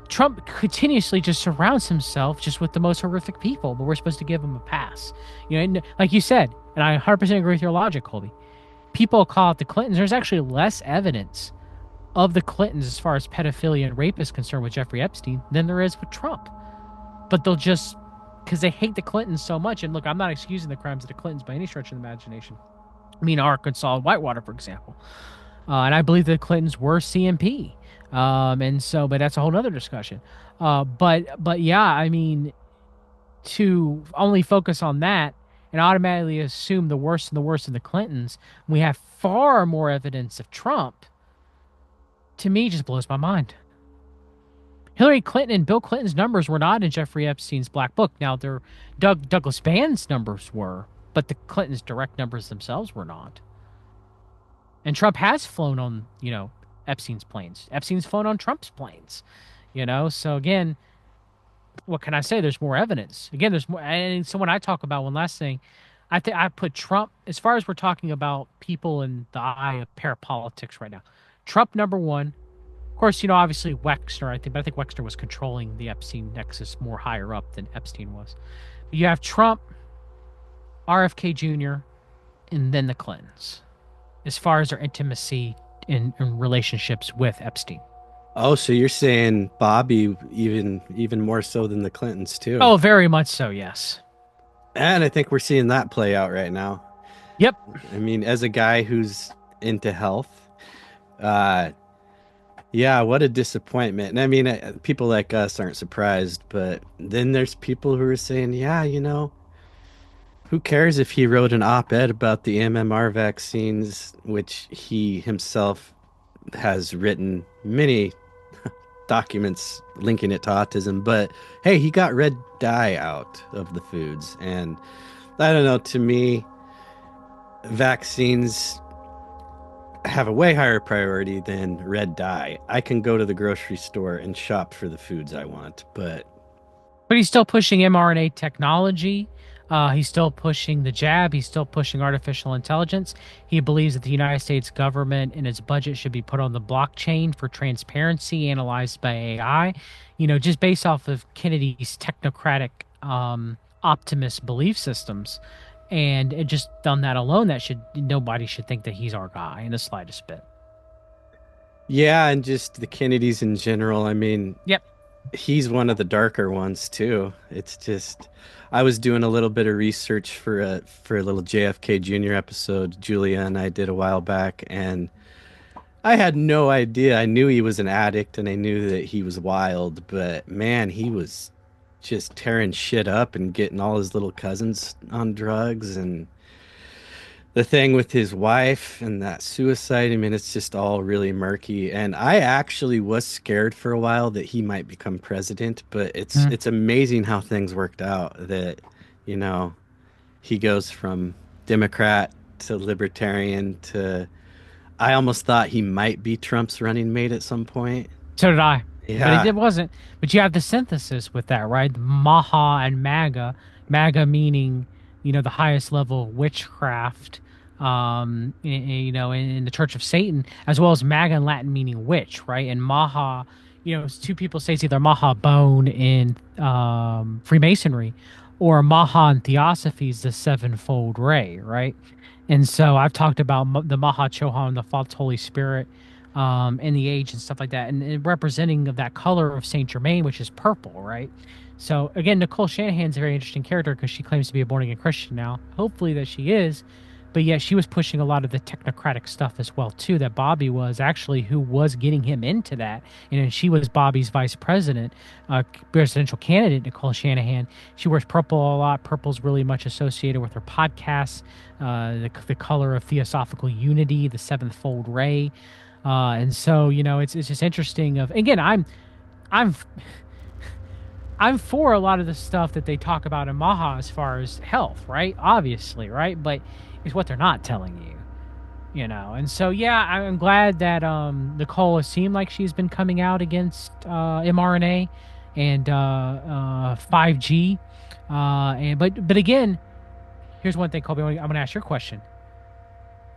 Trump continuously just surrounds himself just with the most horrific people, but we're supposed to give him a pass. Like you said, and I 100% agree with your logic, Colby, people call it the Clintons. There's actually less evidence of the Clintons as far as pedophilia and rape is concerned with Jeffrey Epstein than there is with Trump. But they'll just, because they hate the Clintons so much, and look, I'm not excusing the crimes of the Clintons by any stretch of the imagination. I mean, Arkansas and Whitewater, for example. And I believe the Clintons were CNP. And so, but that's a whole other discussion. But yeah, I mean, to only focus on that and automatically assume the worst and the worst of the Clintons, we have far more evidence of Trump, to me, just blows my mind. Hillary Clinton and Bill Clinton's numbers were not in Jeffrey Epstein's black book. Now, Douglas Vance's numbers were, but the Clintons' direct numbers themselves were not. And Trump has flown on, Epstein's planes. Epstein's flown on Trump's planes. So again, what can I say? There's more evidence. Again, there's more. And so when I talk about one last thing, I think I put Trump, as far as we're talking about people in the eye of parapolitics right now, Trump number one. Of course, obviously Wexner, but I think Wexner was controlling the Epstein nexus more higher up than Epstein was. You have Trump, RFK Jr., and then the Clintons, as far as their intimacy in relationships with Epstein. Oh, so you're saying Bobby even more so than the Clintons too? Oh, very much so, yes. And I think we're seeing that play out right now. Yep. I mean, as a guy who's into health, yeah, what a disappointment. And I mean, people like us aren't surprised, but then there's people who are saying, yeah, who cares if he wrote an op-ed about the MMR vaccines, which he himself has written many documents linking it to autism, but hey, he got red dye out of the foods. And I don't know, to me, vaccines have a way higher priority than red dye. I can go to the grocery store and shop for the foods I want, but he's still pushing mRNA technology. He's still pushing the jab. He's still pushing artificial intelligence. He believes that the United States government and its budget should be put on the blockchain for transparency, analyzed by AI. Just based off of Kennedy's technocratic, optimist belief systems, and just on that alone, nobody should think that he's our guy in the slightest bit. Yeah, and just the Kennedys in general. I mean, Yep. he's one of the darker ones too. It's just I was doing a little bit of research for a little JFK Jr. episode Julia and I did a while back, and I had no idea. I knew he was an addict and I knew that he was wild, but man, he was just tearing shit up and getting all his little cousins on drugs, and the thing with his wife and that suicide. I mean, it's just all really murky. And I actually was scared for a while that he might become president, but it's amazing how things worked out. That, you know, he goes from Democrat to Libertarian to I almost thought he might be Trump's running mate at some point. So did I. But Yeah. it wasn't. But you have the synthesis with that, right? Maha and MAGA. MAGA meaning, the highest level of witchcraft, in the Church of Satan, as well as MAGA in Latin meaning witch, right? And Maha, two people say it's either Maha Bone in Freemasonry or Maha in Theosophies, the sevenfold ray, right? And so I've talked about the Maha Chohan, the false Holy Spirit, and the age and stuff like that, and representing of that color of Saint Germain, which is purple, right? So again, Nicole Shanahan's a very interesting character because she claims to be a born again Christian now. Hopefully that she is, but yet she was pushing a lot of the technocratic stuff as well too. That Bobby was actually who was getting him into that, and then she was Bobby's vice president, presidential candidate. Nicole Shanahan. She wears purple a lot. Purple's really much associated with her podcasts, the color of theosophical unity, the sevenfold ray. And so it's just interesting. Again, I'm I'm for a lot of the stuff that they talk about in Maha as far as health, right? Obviously, right? But it's what they're not telling you. And so yeah, I'm glad that Nicole has seemed like she's been coming out against mRNA and 5G. But again, here's one thing, Colby. I'm going to ask your question.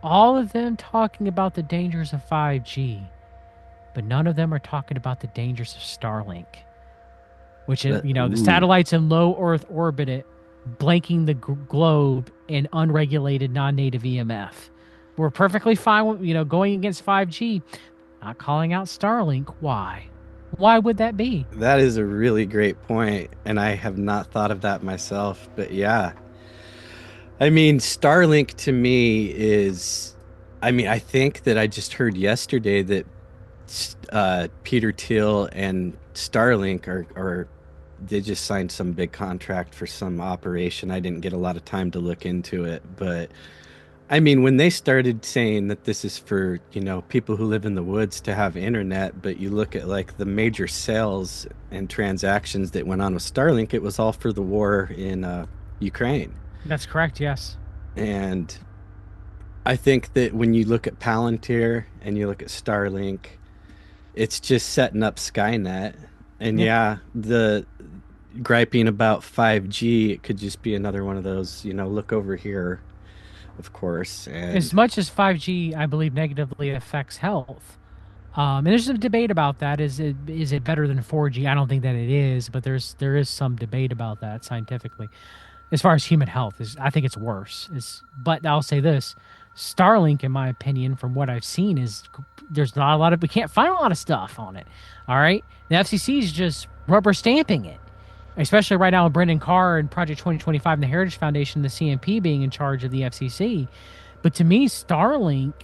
All of them talking about the dangers of 5G, but none of them are talking about the dangers of Starlink, which is, the satellites in low Earth orbit, blanking the globe in unregulated non-native EMF. We're perfectly fine with, going against 5G, not calling out Starlink. Why? Why would that be? That is a really great point, and I have not thought of that myself, but yeah. I mean, Starlink to me is, I think that I just heard yesterday that Peter Thiel and Starlink they just signed some big contract for some operation. I didn't get a lot of time to look into it, but I mean, when they started saying that this is for, people who live in the woods to have internet, but you look at like the major sales and transactions that went on with Starlink, it was all for the war in Ukraine. That's correct, yes. And I think that when you look at Palantir and you look at Starlink, it's just setting up Skynet. And yeah, the griping about 5G, it could just be another one of those, look over here, of course. And as much as 5G, I believe, negatively affects health. And there's some debate about that. Is it better than 4G? I don't think that it is, but there is some debate about that scientifically. As far as human health, I think it's worse. But I'll say this: Starlink, in my opinion, from what I've seen, there's not a lot of, we can't find a lot of stuff on it. All right, the FCC is just rubber stamping it, especially right now with Brendan Carr and Project 2025 and the Heritage Foundation, the CNP being in charge of the FCC. But to me, Starlink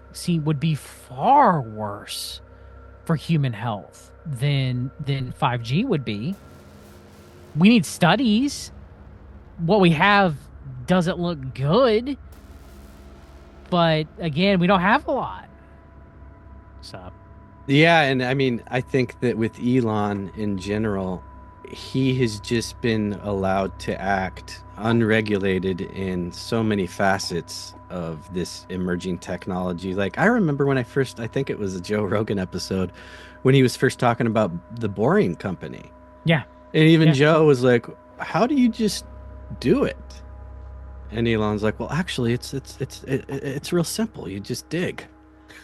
would be far worse for human health than 5G would be. We need studies. What we have doesn't look good, but again, we don't have a lot. So yeah, and I mean, I think that with Elon in general, he has just been allowed to act unregulated in so many facets of this emerging technology. Like I remember when I think it was a Joe Rogan episode when he was first talking about the Boring Company. Yeah. And even Joe was like, how do you just do it? And Elon's like, well, actually, it's real simple. You just dig.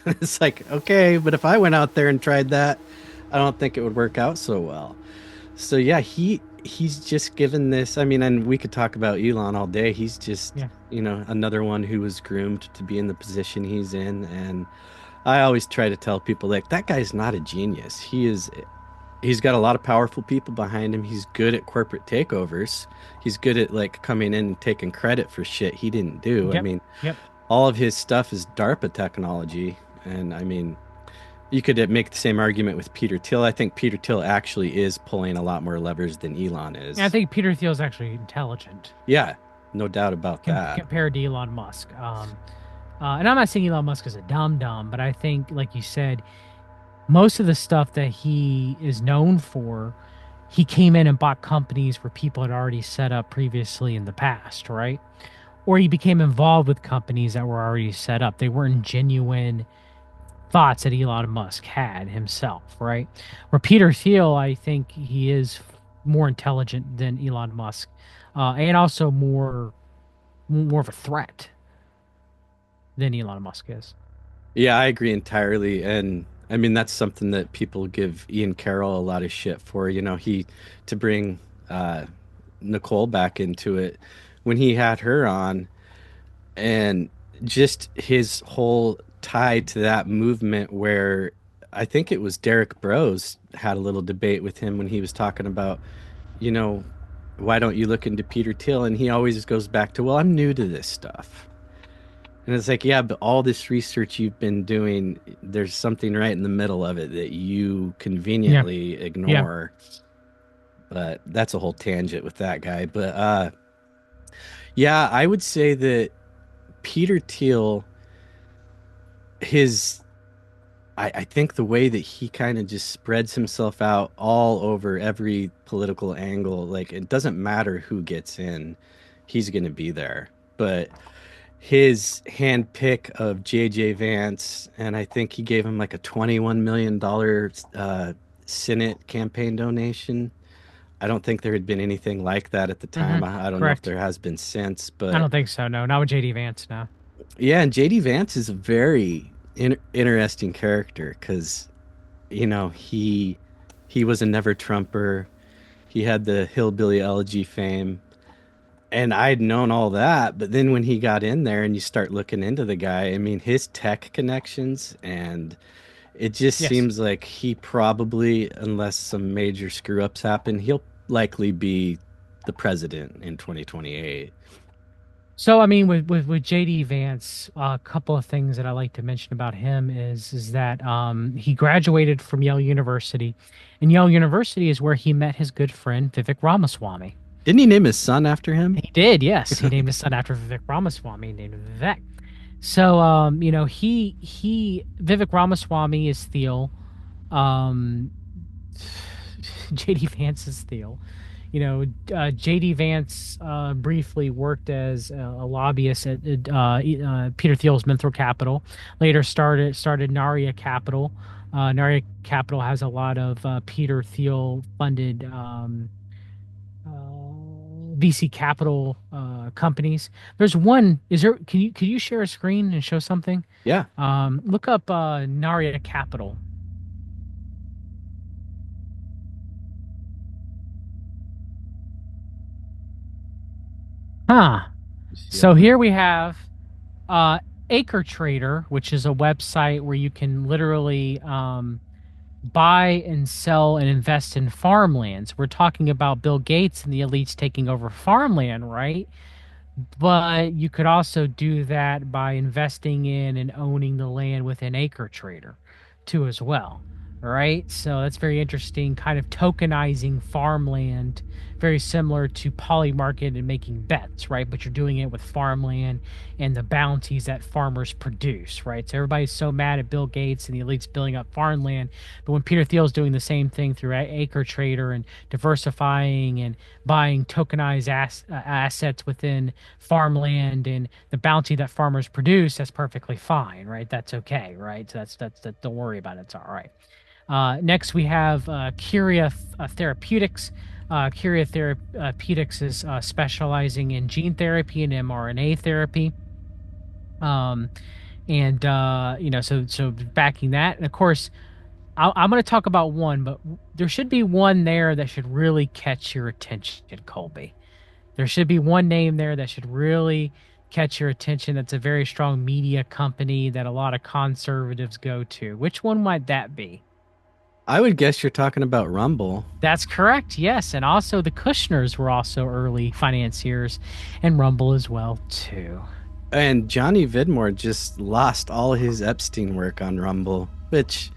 It's like, okay, but if I went out there and tried that, I don't think it would work out so well. So yeah, he's just given this. I mean, and we could talk about Elon all day. He's just, Yeah. another one who was groomed to be in the position he's in. And I always try to tell people like that guy's not a genius. He's got a lot of powerful people behind him. He's good at corporate takeovers. He's good at like coming in and taking credit for shit he didn't do. I Yep. mean, Yep. all of his stuff is DARPA technology. And I mean, you could make the same argument with Peter Thiel. I think Peter Thiel actually is pulling a lot more levers than Elon And I is. think Peter Thiel's actually intelligent Yeah, no doubt about that. compared to Elon Musk. And I'm not saying Elon Musk is a dumb dumb, but I think, like you said, most of the stuff that he is known for, he came in and bought companies where people had already set up previously in the past, right? Or he became involved with companies that were already set up. They weren't genuine thoughts that Elon Musk had himself, right? Where Peter Thiel, I think he is more intelligent than Elon Musk, and also more of a threat than Elon Musk is. Yeah, I agree entirely. And I mean, that's something that people give Ian Carroll a lot of shit for. To bring uh, Nicole back into it when he had her on, and just his whole tie to that movement where I think it was Derek Bros had a little debate with him when he was talking about, you know, why don't you look into Peter Thiel? And he always goes back to, well, I'm new to this stuff. And it's like, yeah, but all this research you've been doing, there's something right in the middle of it that you Yeah, conveniently yeah. ignore. But that's a whole tangent with that guy. But yeah, I would say that Peter Thiel, his I think the way that he kind of just spreads himself out all over every political angle, like it doesn't matter who gets in, he's going to be there. But his handpick of JJ Vance, and I think he gave him like a $21 million Senate campaign donation. I don't think there had been anything like that at the time. I don't know if Correct. there has been since, I but don't think so. No, not with JD Vance. No. yeah, and JD Vance is a very interesting character because he was a never Trumper. He had the hillbilly elegy fame, and I'd known all that. But then when he got in there and you start looking into the guy, I mean, his tech connections, and it just Yes. seems like he probably, unless some major screw ups happen, he'll likely be the president in 2028. So I mean, with JD Vance, a couple of things that I like to mention about him is that he graduated from Yale University, and Yale University is where he met his good friend Vivek Ramaswamy. Didn't he name his son after him? He did, yes. He named his son after Vivek Ramaswamy. He named him Vivek. So, he Vivek Ramaswamy is Thiel. Um, JD Vance is Thiel. JD Vance briefly worked as a lobbyist at Peter Thiel's Mentor Capital. Later started Naria Capital. Naria Capital has a lot of Peter Thiel funded VC capital companies. There's one. Is there? Can you share a screen and show something? Yeah. Look up Naria Capital. Huh. Yeah. So here we have Acre Trader, which is a website where you can literally buy and sell and invest in farmlands. We're talking about Bill Gates and the elites taking over farmland, right? But you could also do that by investing in and owning the land within Acre Trader too as well. Right? So that's very interesting, kind of tokenizing farmland, very similar to Polymarket and making bets, right? But you're doing it with farmland and the bounties that farmers produce, right? So everybody's so mad at Bill Gates and the elites building up farmland, but when Peter Thiel's doing the same thing through Acre Trader and diversifying and buying tokenized assets within farmland and the bounty that farmers produce, that's perfectly fine, right? That's okay, right? So that. Don't worry about it. It's all right. Next, we have Curia Therapeutics. Curia Therapeutics is specializing in gene therapy and mRNA therapy. Um, and so backing that, and of course, I'm going to talk about one, but there should be one there that should really catch your attention, Colby. There should be one name there that should really catch your attention. That's a very strong media company that a lot of conservatives go to. Which one might that be? I would guess you're talking about Rumble. That's correct. Yes, and also the Kushners were also early financiers, and Rumble as well too. And Johnny Vidmore just lost all his Epstein work on Rumble, which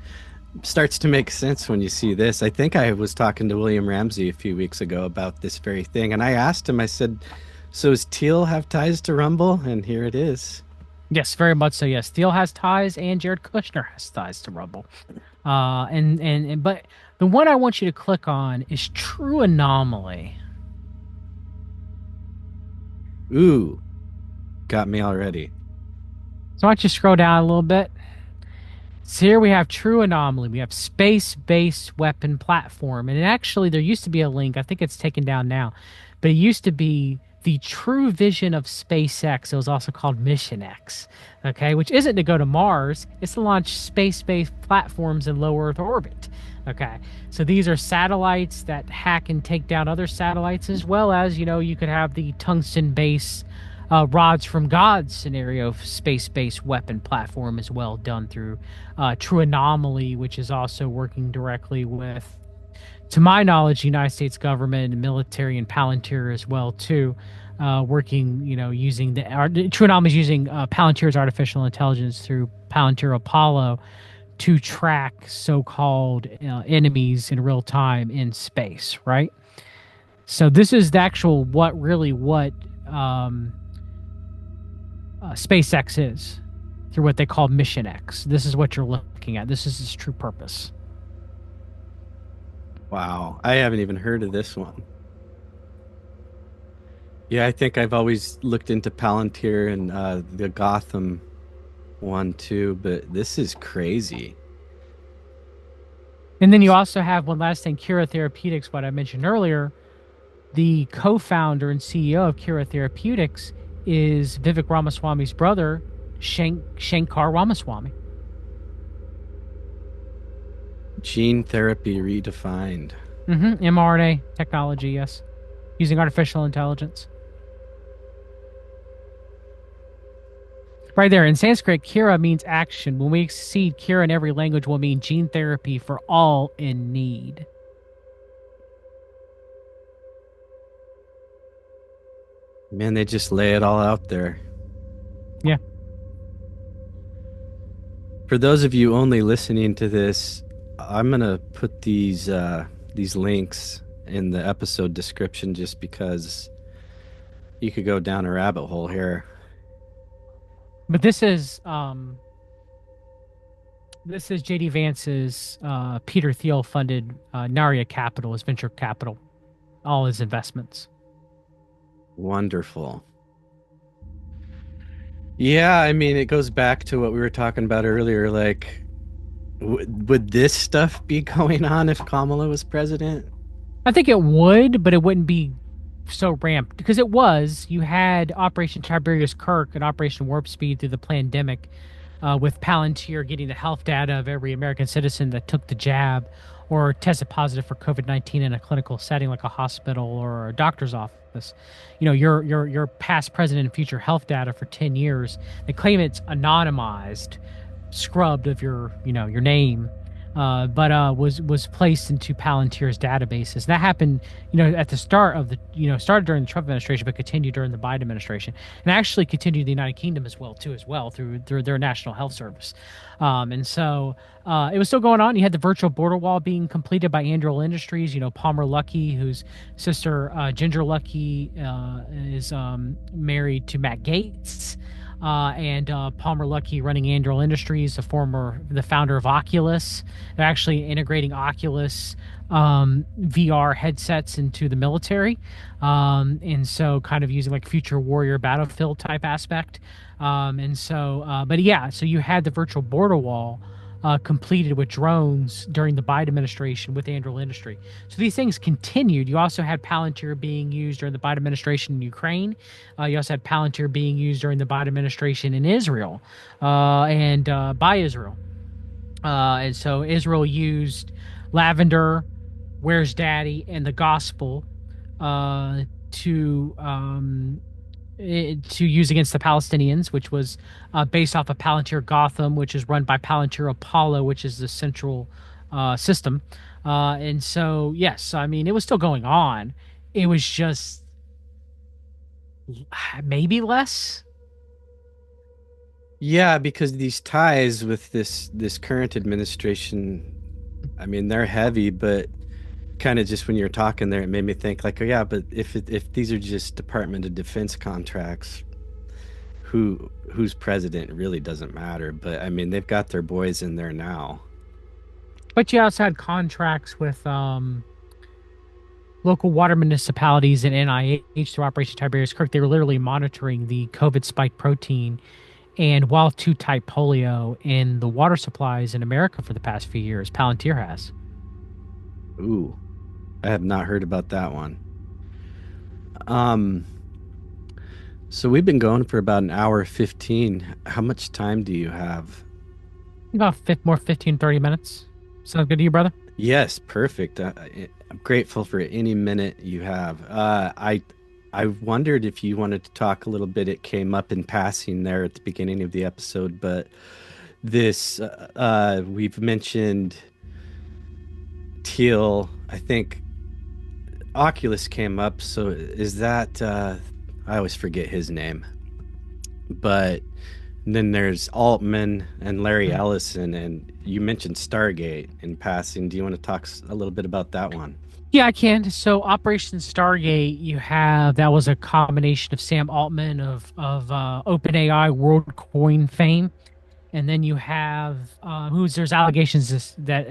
starts to make sense when you see this. I think I was talking to William Ramsey a few weeks ago about this very thing, and I asked him, I said, so does Teal have ties to Rumble? And here it is. Yes, very much so. Yes, Steele has ties, and Jared Kushner has ties to Rumble. But the one I want you to click on is True Anomaly. Ooh, got me already. So why don't you scroll down a little bit? So here we have True Anomaly. We have space-based weapon platform. And actually, there used to be a link. I think it's taken down now. But it used to be the true vision of SpaceX. It was also called Mission X. Okay, which isn't to go to Mars. It's to launch space-based platforms in low Earth orbit. Okay, so these are satellites that hack and take down other satellites, as well as, you could have the tungsten-based rods from God scenario space-based weapon platform as well, done through True Anomaly, which is also working directly with, to my knowledge, the United States government and military and Palantir as well too, working, using True Anomaly is using Palantir's artificial intelligence through Palantir Apollo to track so-called enemies in real time in space, right? So this is the actual what SpaceX is, through what they call Mission X. This is what you're looking at. This is its true purpose. Wow, I haven't even heard of this one. Yeah, I think I've always looked into Palantir and the Gotham one too, but this is crazy. And then you also have one last thing, Cura Therapeutics, what I mentioned earlier. The co-founder and CEO of Cura Therapeutics is Vivek Ramaswamy's brother, Shankar Ramaswamy. Gene therapy redefined. mRNA technology, yes. Using artificial intelligence. Right there. In Sanskrit, Kira means action. When we see Kira in every language, will mean gene therapy for all in need. Man, they just lay it all out there. Yeah. For those of you only listening to this, I'm gonna put these links in the episode description just because you could go down a rabbit hole here. But this is JD Vance's Peter Thiel funded Naria Capital, his venture capital, all his investments. Wonderful. Yeah, I mean, it goes back to what we were talking about earlier. Like, would this stuff be going on if Kamala was president? I think it would, but it wouldn't be so ramped, because you had Operation Tiberius Kirk and Operation Warp Speed through the pandemic, with Palantir getting the health data of every American citizen that took the jab or tested positive for COVID-19 in a clinical setting like a hospital or a doctor's office. Your past, present, and future health data for 10 years. They claim it's anonymized, scrubbed of your name, but was placed into Palantir's databases. That happened, at the start of started during the Trump administration, but continued during the Biden administration, and actually continued in the United Kingdom as well through their National Health Service. And so it was still going on. You had the virtual border wall being completed by Anduril Industries. Palmer Luckey, whose sister Ginger Luckey is married to Matt Gaetz. And Palmer Luckey running Anduril Industries, the founder of Oculus. They're actually integrating Oculus VR headsets into the military, and so kind of using like future warrior battlefield type aspect. So you had the virtual border wall completed with drones during the Biden administration with Anduril Industry. So these things continued. You also had Palantir being used during the Biden administration in Ukraine. You also had Palantir being used during the Biden administration in Israel and by Israel. And so Israel used Lavender, Where's Daddy, and the Gospel to use against the Palestinians, which was based off of Palantir Gotham, which is run by Palantir Apollo, which is the central system. And so, yes, I mean, it was still going on. It was just maybe less. Yeah, because these ties with this current administration, I mean, they're heavy, but kind of just when you're talking there, it made me think like, oh yeah, but if these are just Department of Defense contracts, who's president really doesn't matter. But I mean, they've got their boys in there now. But you also had contracts with local water municipalities and NIH through Operation Tiberius Kirk. They were literally monitoring the COVID spike protein and wild 2 type polio in the water supplies in America for the past few years. Palantir has. Ooh, I have not heard about that one. So we've been going for about an hour 15. How much time do you have? About 15, 30 minutes. Sounds good to you, brother? Yes, perfect. I'm grateful for any minute you have. I wondered if you wanted to talk a little bit. It came up in passing there at the beginning of the episode, but this we've mentioned Teal. I think Oculus came up. So is that I always forget his name, but then there's Altman and Larry Ellison, and you mentioned Stargate in passing. Do you want to talk a little bit about that one? Yeah, I can. So Operation Stargate, that was a combination of Sam Altman of OpenAI WorldCoin fame, and then you have there's allegations that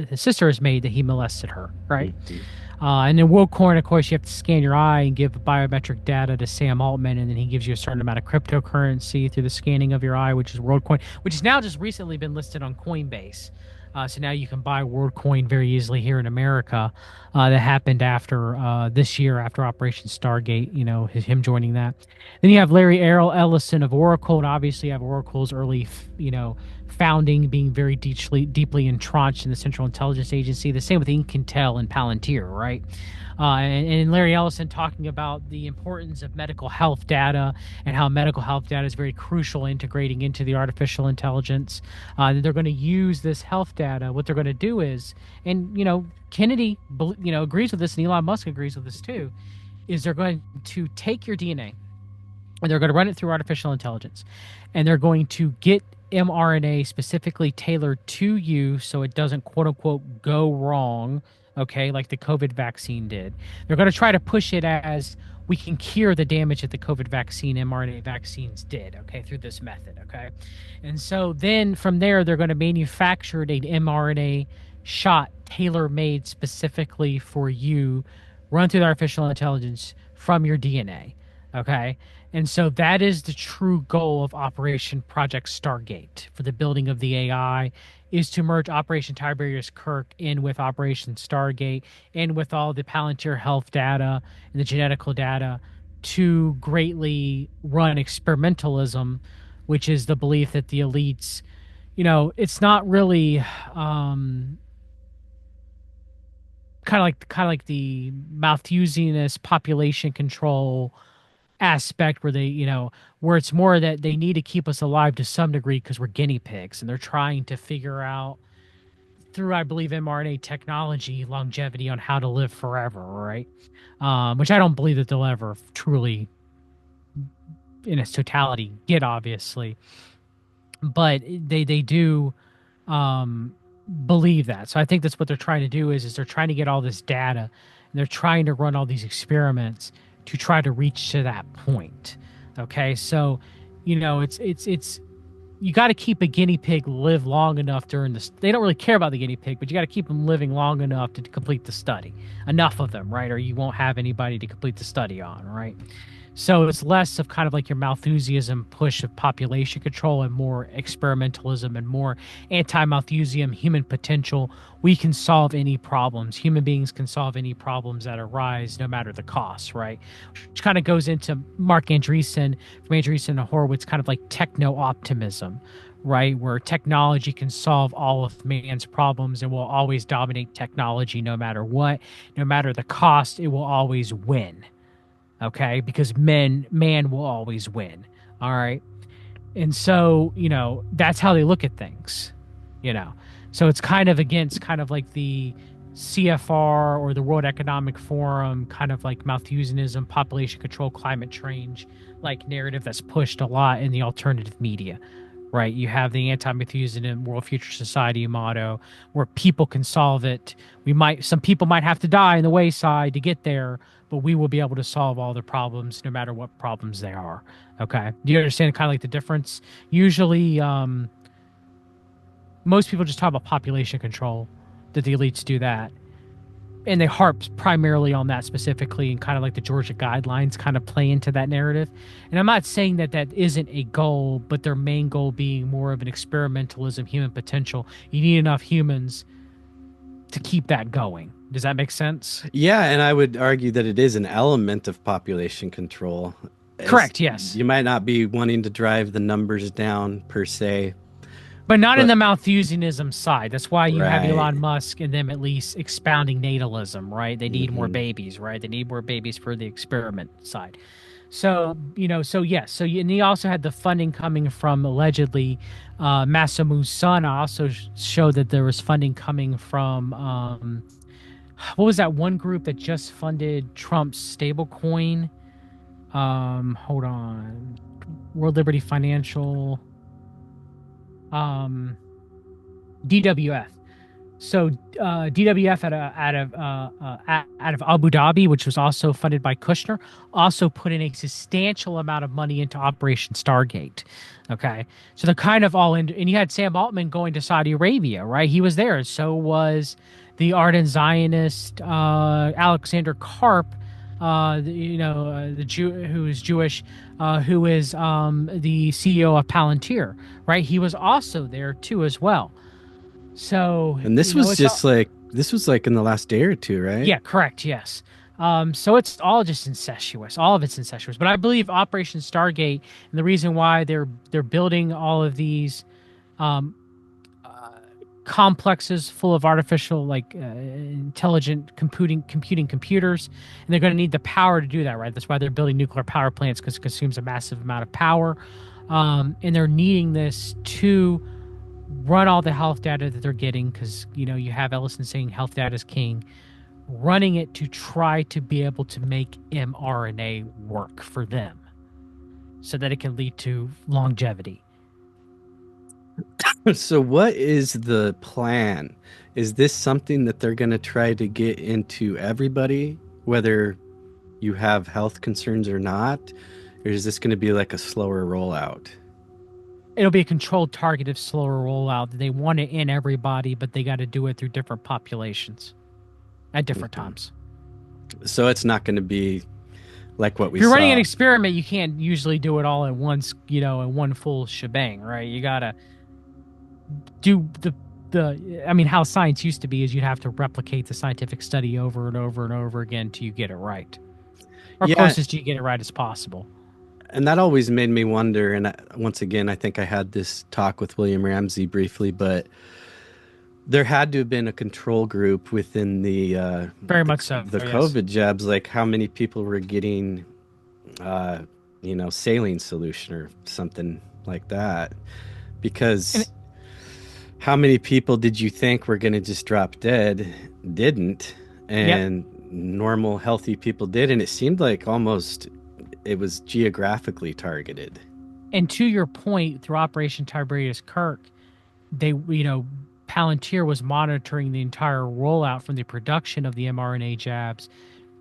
his sister has made that he molested her, right? Mm-hmm. And then WorldCoin, of course, you have to scan your eye and give biometric data to Sam Altman, and then he gives you a certain amount of cryptocurrency through the scanning of your eye, which is WorldCoin, which has now just recently been listed on Coinbase. So now you can buy WorldCoin very easily here in America. That happened after this year, after Operation Stargate, him joining that. Then you have Larry Ellison of Oracle, and obviously you have Oracle's early, founding being very deeply entrenched in the Central Intelligence Agency. The same with Intel and Palantir, right? And Larry Ellison talking about the importance of medical health data and how medical health data is very crucial integrating into the artificial intelligence. They're going to use this health data. What they're going to do is, and Kennedy, agrees with this, and Elon Musk agrees with this too, is they're going to take your DNA and they're going to run it through artificial intelligence, and they're going to get mRNA specifically tailored to you so it doesn't quote unquote go wrong. Okay, like the COVID vaccine did. They're going to try to push it as we can cure the damage that the COVID vaccine, mRNA vaccines did, okay, through this method, okay? And so then from there, they're going to manufacture an mRNA shot tailor-made specifically for you, run through the artificial intelligence from your DNA, okay? And so that is the true goal of Operation Project Stargate for the building of the AI, is to merge Operation Tiberius Kirk in with Operation Stargate and with all the Palantir health data and the genetical data to greatly run experimentalism, which is the belief that the elites, it's not really kind of like the Malthusianist population control aspect where they, where it's more that they need to keep us alive to some degree because we're guinea pigs, and they're trying to figure out through, I believe, mRNA technology, longevity on how to live forever, right? Which I don't believe that they'll ever truly, in its totality, get, obviously. But they do believe that. So I think that's what they're trying to do is they're trying to get all this data, and they're trying to run all these experiments to try to reach to that point. Okay, so it's you got to keep a guinea pig live long enough during this. They don't really care about the guinea pig, but you got to keep them living long enough to complete the study. Enough of them, right? Or you won't have anybody to complete the study on, right? So it's less of kind of like your Malthusianism push of population control and more experimentalism and more anti-Malthusian human potential. We can solve any problems. Human beings can solve any problems that arise, no matter the cost, right? Which kind of goes into Mark Andreessen, from Andreessen to Horowitz, kind of like techno-optimism, right? Where technology can solve all of man's problems and will always dominate technology no matter what, no matter the cost, it will always win. Okay, because man will always win. All right. And so, that's how they look at things, you know. So it's kind of against kind of like the CFR or the World Economic Forum, kind of like Malthusianism, population control, climate change, like narrative that's pushed a lot in the alternative media, right? You have the anti-Malthusian World Future Society motto where people can solve it. Some people might have to die in the wayside to get there, but we will be able to solve all the problems no matter what problems they are. Okay. Do you understand kind of like the difference? Usually, most people just talk about population control, that the elites do that. And they harp primarily on that specifically, and kind of like the Georgia guidelines kind of play into that narrative. And I'm not saying that that isn't a goal, but their main goal being more of an experimentalism, human potential. You need enough humans to keep that going. Does that make sense? Yeah, and I would argue that it is an element of population control. Correct, yes. You might not be wanting to drive the numbers down per se, but not in the Malthusianism side. That's why you have Right. Elon Musk and them at least expounding natalism, right? They need more babies, right? They need more babies for the experiment side. So, yes. So, and he also had the funding coming from allegedly Masamu Son. I also showed that there was funding coming from, what was that one group that just funded Trump's stablecoin? Hold on. World Liberty Financial. DWF. So DWF out of Abu Dhabi, which was also funded by Kushner, also put in a substantial amount of money into Operation Stargate. Okay, so they're kind of all in. And you had Sam Altman going to Saudi Arabia, right? He was there. So was the ardent Zionist Alexander Karp, the Jew who is Jewish, who is the CEO of Palantir, right? He was also there too as well. So, and this was just this was like in the last day or two, right? Yeah, correct. Yes. So it's all just incestuous. All of it's incestuous. But I believe Operation Stargate, and the reason why they're building all of these complexes full of artificial, intelligent computing computers, and they're going to need the power to do that, right? That's why they're building nuclear power plants, because it consumes a massive amount of power, and they're needing this to run all the health data that they're getting, because you have Ellison saying health data is king, running it to try to be able to make mRNA work for them so that it can lead to longevity. So what is the plan? Is this something that they're going to try to get into everybody, whether you have health concerns or not? Or is this going to be like a slower rollout? It'll be a controlled, targeted, slower rollout. They want it in everybody, but they got to do it through different populations at different times. So it's not going to be like what we saw. If you're running an experiment, you can't usually do it all at once, in one full shebang, right? You got to do how science used to be is you'd have to replicate the scientific study over and over and over again till you get it right. Or closest to you get it right as possible. And that always made me wonder, and once again, I think I had this talk with William Ramsey briefly, but there had to have been a control group within the very much so the COVID jabs, like how many people were getting saline solution or something like that, because how many people did you think were going to just drop dead? Didn't, and normal healthy people did, and it seemed like almost it was geographically targeted. And to your point, through Operation Tiberius Kirk, they, Palantir was monitoring the entire rollout from the production of the mRNA jabs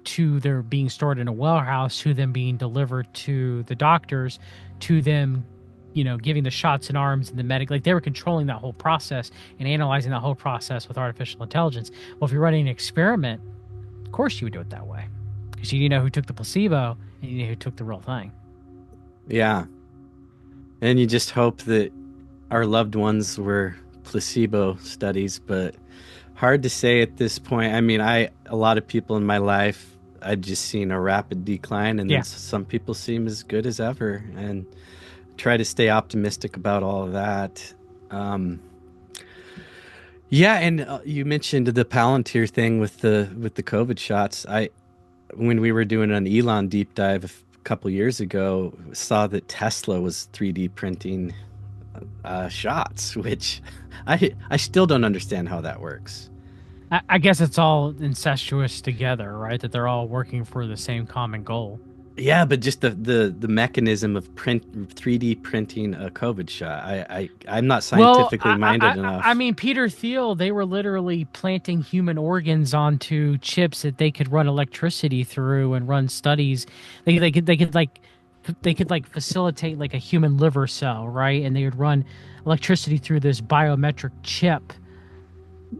to their being stored in a warehouse, to them being delivered to the doctors, to them, giving the shots in arms and the medic. Like, they were controlling that whole process and analyzing that whole process with artificial intelligence. Well, if you're running an experiment, of course you would do it that way. because you know who took the placebo and you know who took the real thing. Yeah. And you just hope that our loved ones were placebo studies, but hard to say at this point. I mean, a lot of people in my life, I've just seen a rapid decline, and then Yeah. some people seem as good as ever, and try to stay optimistic about all of that. Um, yeah, and you mentioned the Palantir thing with the COVID shots. I When we were doing an Elon deep dive a couple years ago, saw that Tesla was 3D printing shots, which I still don't understand how that works. I guess it's all incestuous together, right? That they're all working for the same common goal. Yeah, but just the mechanism of 3D printing a COVID shot. I'm not Well, scientifically minded I enough. mean, Peter Thiel, they were literally planting human organs onto chips that they could run electricity through and run studies. They could like facilitate like a human liver cell, right? And they would run electricity through this biometric chip,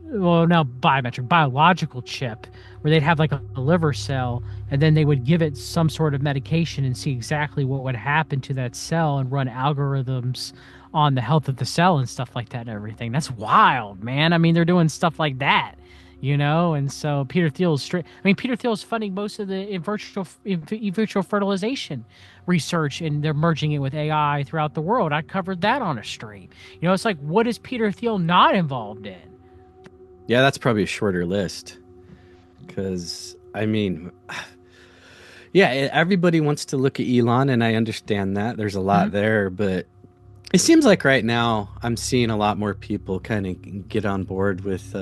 well, no, biometric, biological chip, where they'd have like a liver cell, and then they would give it some sort of medication and see exactly what would happen to that cell and run algorithms on the health of the cell and stuff like that and everything. That's wild, man. I mean, they're doing stuff like that, you know. And so Peter Thiel's straight. I mean, Peter Thiel's funding most of the in vitro fertilization research, and they're merging it with AI throughout the world. I covered that on a stream. You know, it's like, what is Peter Thiel not involved in? Yeah, that's probably a shorter list because I mean, yeah, everybody wants to look at Elon, and I understand that there's a lot there, but it seems like right now I'm seeing a lot more people kind of get on board with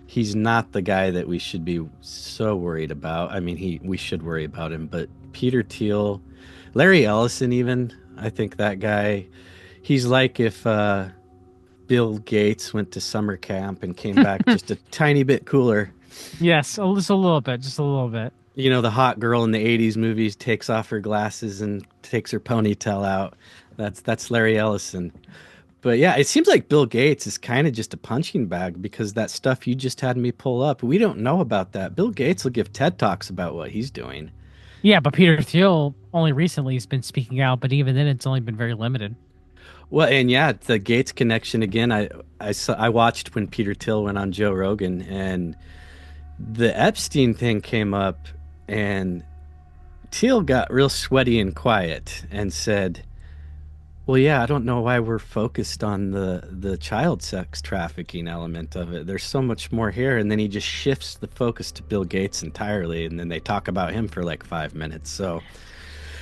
he's not the guy that we should be so worried about. I mean, we should worry about him, but Peter Thiel, Larry Ellison, even I think that guy, he's like if Bill Gates went to summer camp and came back just a tiny bit cooler. Yes, just a little bit, just a little bit. You know, the hot girl in the 80s movies takes off her glasses and takes her ponytail out. That's Larry Ellison. But yeah, it seems like Bill Gates is kind of just a punching bag because that stuff you just had me pull up, we don't know about that. Bill Gates will give TED Talks about what he's doing. Yeah, but Peter Thiel only recently has been speaking out, but even then, it's only been very limited. Well, and yeah, the Gates connection again. I watched when Peter Thiel went on Joe Rogan, and the Epstein thing came up, and Thiel got real sweaty and quiet and said, "Well, yeah, I don't know why we're focused on the child sex trafficking element of it. There's so much more here." And then he just shifts the focus to Bill Gates entirely, and then they talk about him for like 5 minutes. So,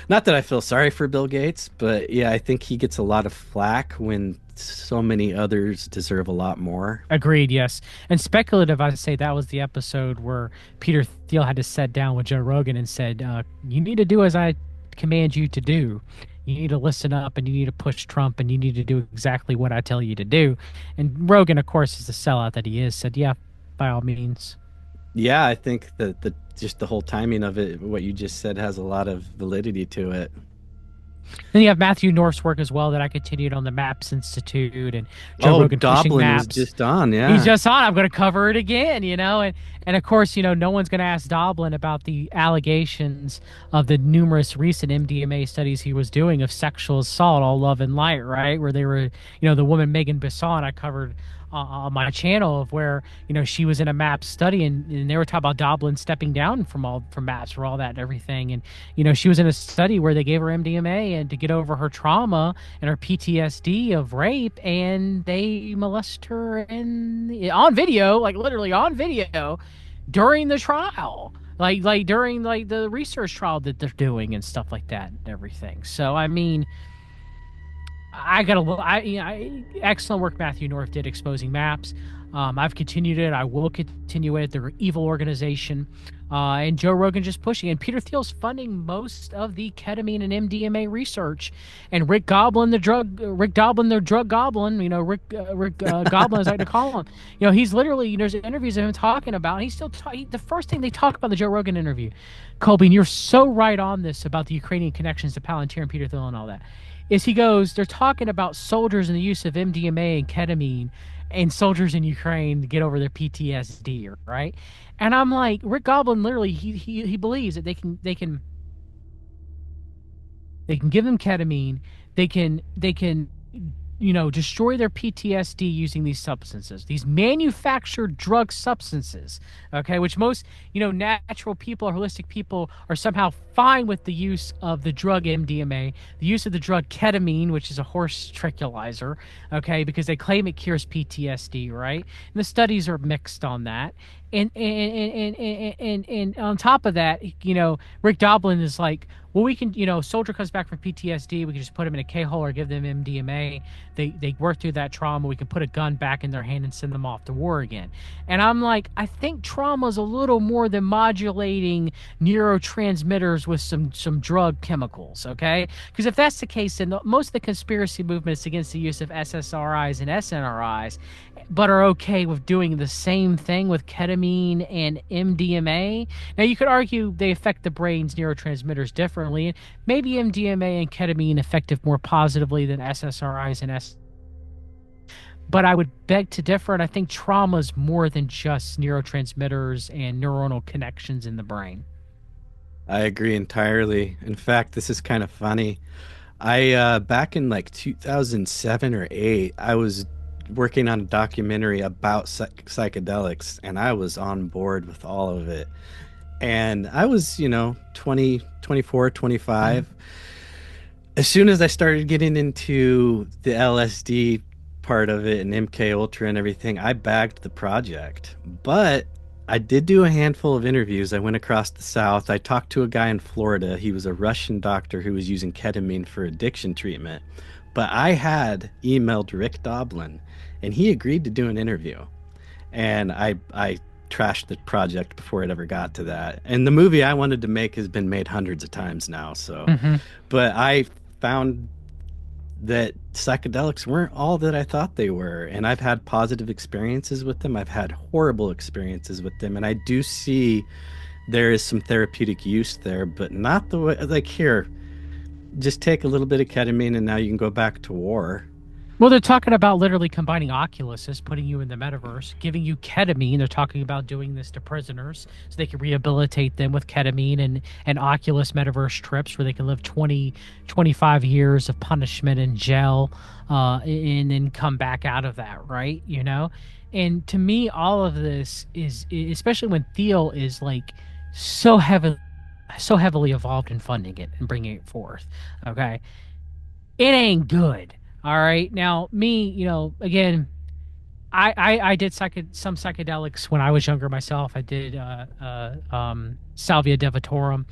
not that I feel sorry for Bill Gates, but yeah, I think he gets a lot of flack when so many others deserve a lot more. Agreed, yes. And speculative, I'd say that was the episode where Peter Thiel had to sit down with Joe Rogan and said, "You need to do as I command you to do. You need to listen up, and you need to push Trump, and you need to do exactly what I tell you to do." And Rogan, of course, is the sellout that he is, said, "Yeah, by all means." Yeah, I think that the just the whole timing of it, what you just said, has a lot of validity to it. Then you have Matthew North's work as well that I continued on the MAPS Institute and Joe Oh, Rogan pushing Doblin was MAPS. just on, He's yeah. just on. I'm going to cover it again, you know, and of course, you know, no one's going to ask Doblin about the allegations of the numerous recent MDMA studies he was doing of sexual assault, all love and light, right? Where they were, you know, the woman Megan Brisson I covered on my channel of where, you know, she was in a MAPS study, and they were talking about Doblin stepping down from MAPS for all that and everything. And, you know, she was in a study where they gave her MDMA and to get over her trauma and her PTSD of rape, and they molest her on video, like literally on video during the trial. Like during like the research trial that they're doing and stuff like that and everything. So I mean, I got excellent work Matthew North did exposing MAPS. I've continued it. I will continue it. They're an evil organization. And Joe Rogan just pushing. And Peter Thiel's funding most of the ketamine and MDMA research. And Rick Doblin, the drug goblin, you know, Rick Goblin, as I like to call him. You know, he's literally, there's interviews of him talking about, and he's still, the first thing they talk about in the Joe Rogan interview, Colby, and you're so right on this about the Ukrainian connections to Palantir and Peter Thiel and all that, is he goes, they're talking about soldiers and the use of MDMA and ketamine, and soldiers in Ukraine to get over their PTSD, right? And I'm like, Rick Goblin literally he believes that they can give them ketamine, they can destroy their PTSD using these substances, these manufactured drug substances, okay, which most, natural people or holistic people are somehow fine with the use of the drug MDMA, the use of the drug ketamine, which is a horse tranquilizer, okay, because they claim it cures PTSD, right? And the studies are mixed on that. And on top of that, Rick Doblin is like, well, we can, soldier comes back from PTSD, we can just put him in a K-hole or give them MDMA. They work through that trauma. We can put a gun back in their hand and send them off to war again. And I'm like, I think trauma is a little more than modulating neurotransmitters with some drug chemicals, okay? Because if that's the case, then most of the conspiracy movements against the use of SSRIs and SNRIs, but are okay with doing the same thing with ketamine and MDMA. Now, you could argue they affect the brain's neurotransmitters differently, and maybe MDMA and ketamine affect more positively than SSRIs and S. But I would beg to differ, and I think trauma is more than just neurotransmitters and neuronal connections in the brain. I agree entirely. In fact, this is kind of funny. I back in like 2007 or 8, I was working on a documentary about psychedelics, and I was on board with all of it. And I was, 20, 24, 25. As soon as I started getting into the LSD part of it and MK Ultra and everything, I bagged the project. But I did do a handful of interviews. I went across the South. I talked to a guy in Florida. He was a Russian doctor who was using ketamine for addiction treatment. But I had emailed Rick Doblin, and he agreed to do an interview. And I trashed the project before it ever got to that. And the movie I wanted to make has been made hundreds of times now. So, but I found that psychedelics weren't all that I thought they were. And I've had positive experiences with them. I've had horrible experiences with them. And I do see there is some therapeutic use there, but not the way, like here, just take a little bit of ketamine and now you can go back to war. Well, they're talking about literally combining Oculuses, putting you in the metaverse, giving you ketamine. They're talking about doing this to prisoners so they can rehabilitate them with ketamine and Oculus metaverse trips where they can live 20, 25 years of punishment in jail and then come back out of that, right? And to me, all of this is, especially when Thiel is like so heavily involved in funding it and bringing it forth, okay? It ain't good. All right. Now, me, again, I did some psychedelics when I was younger myself. I did Salvia divitorum.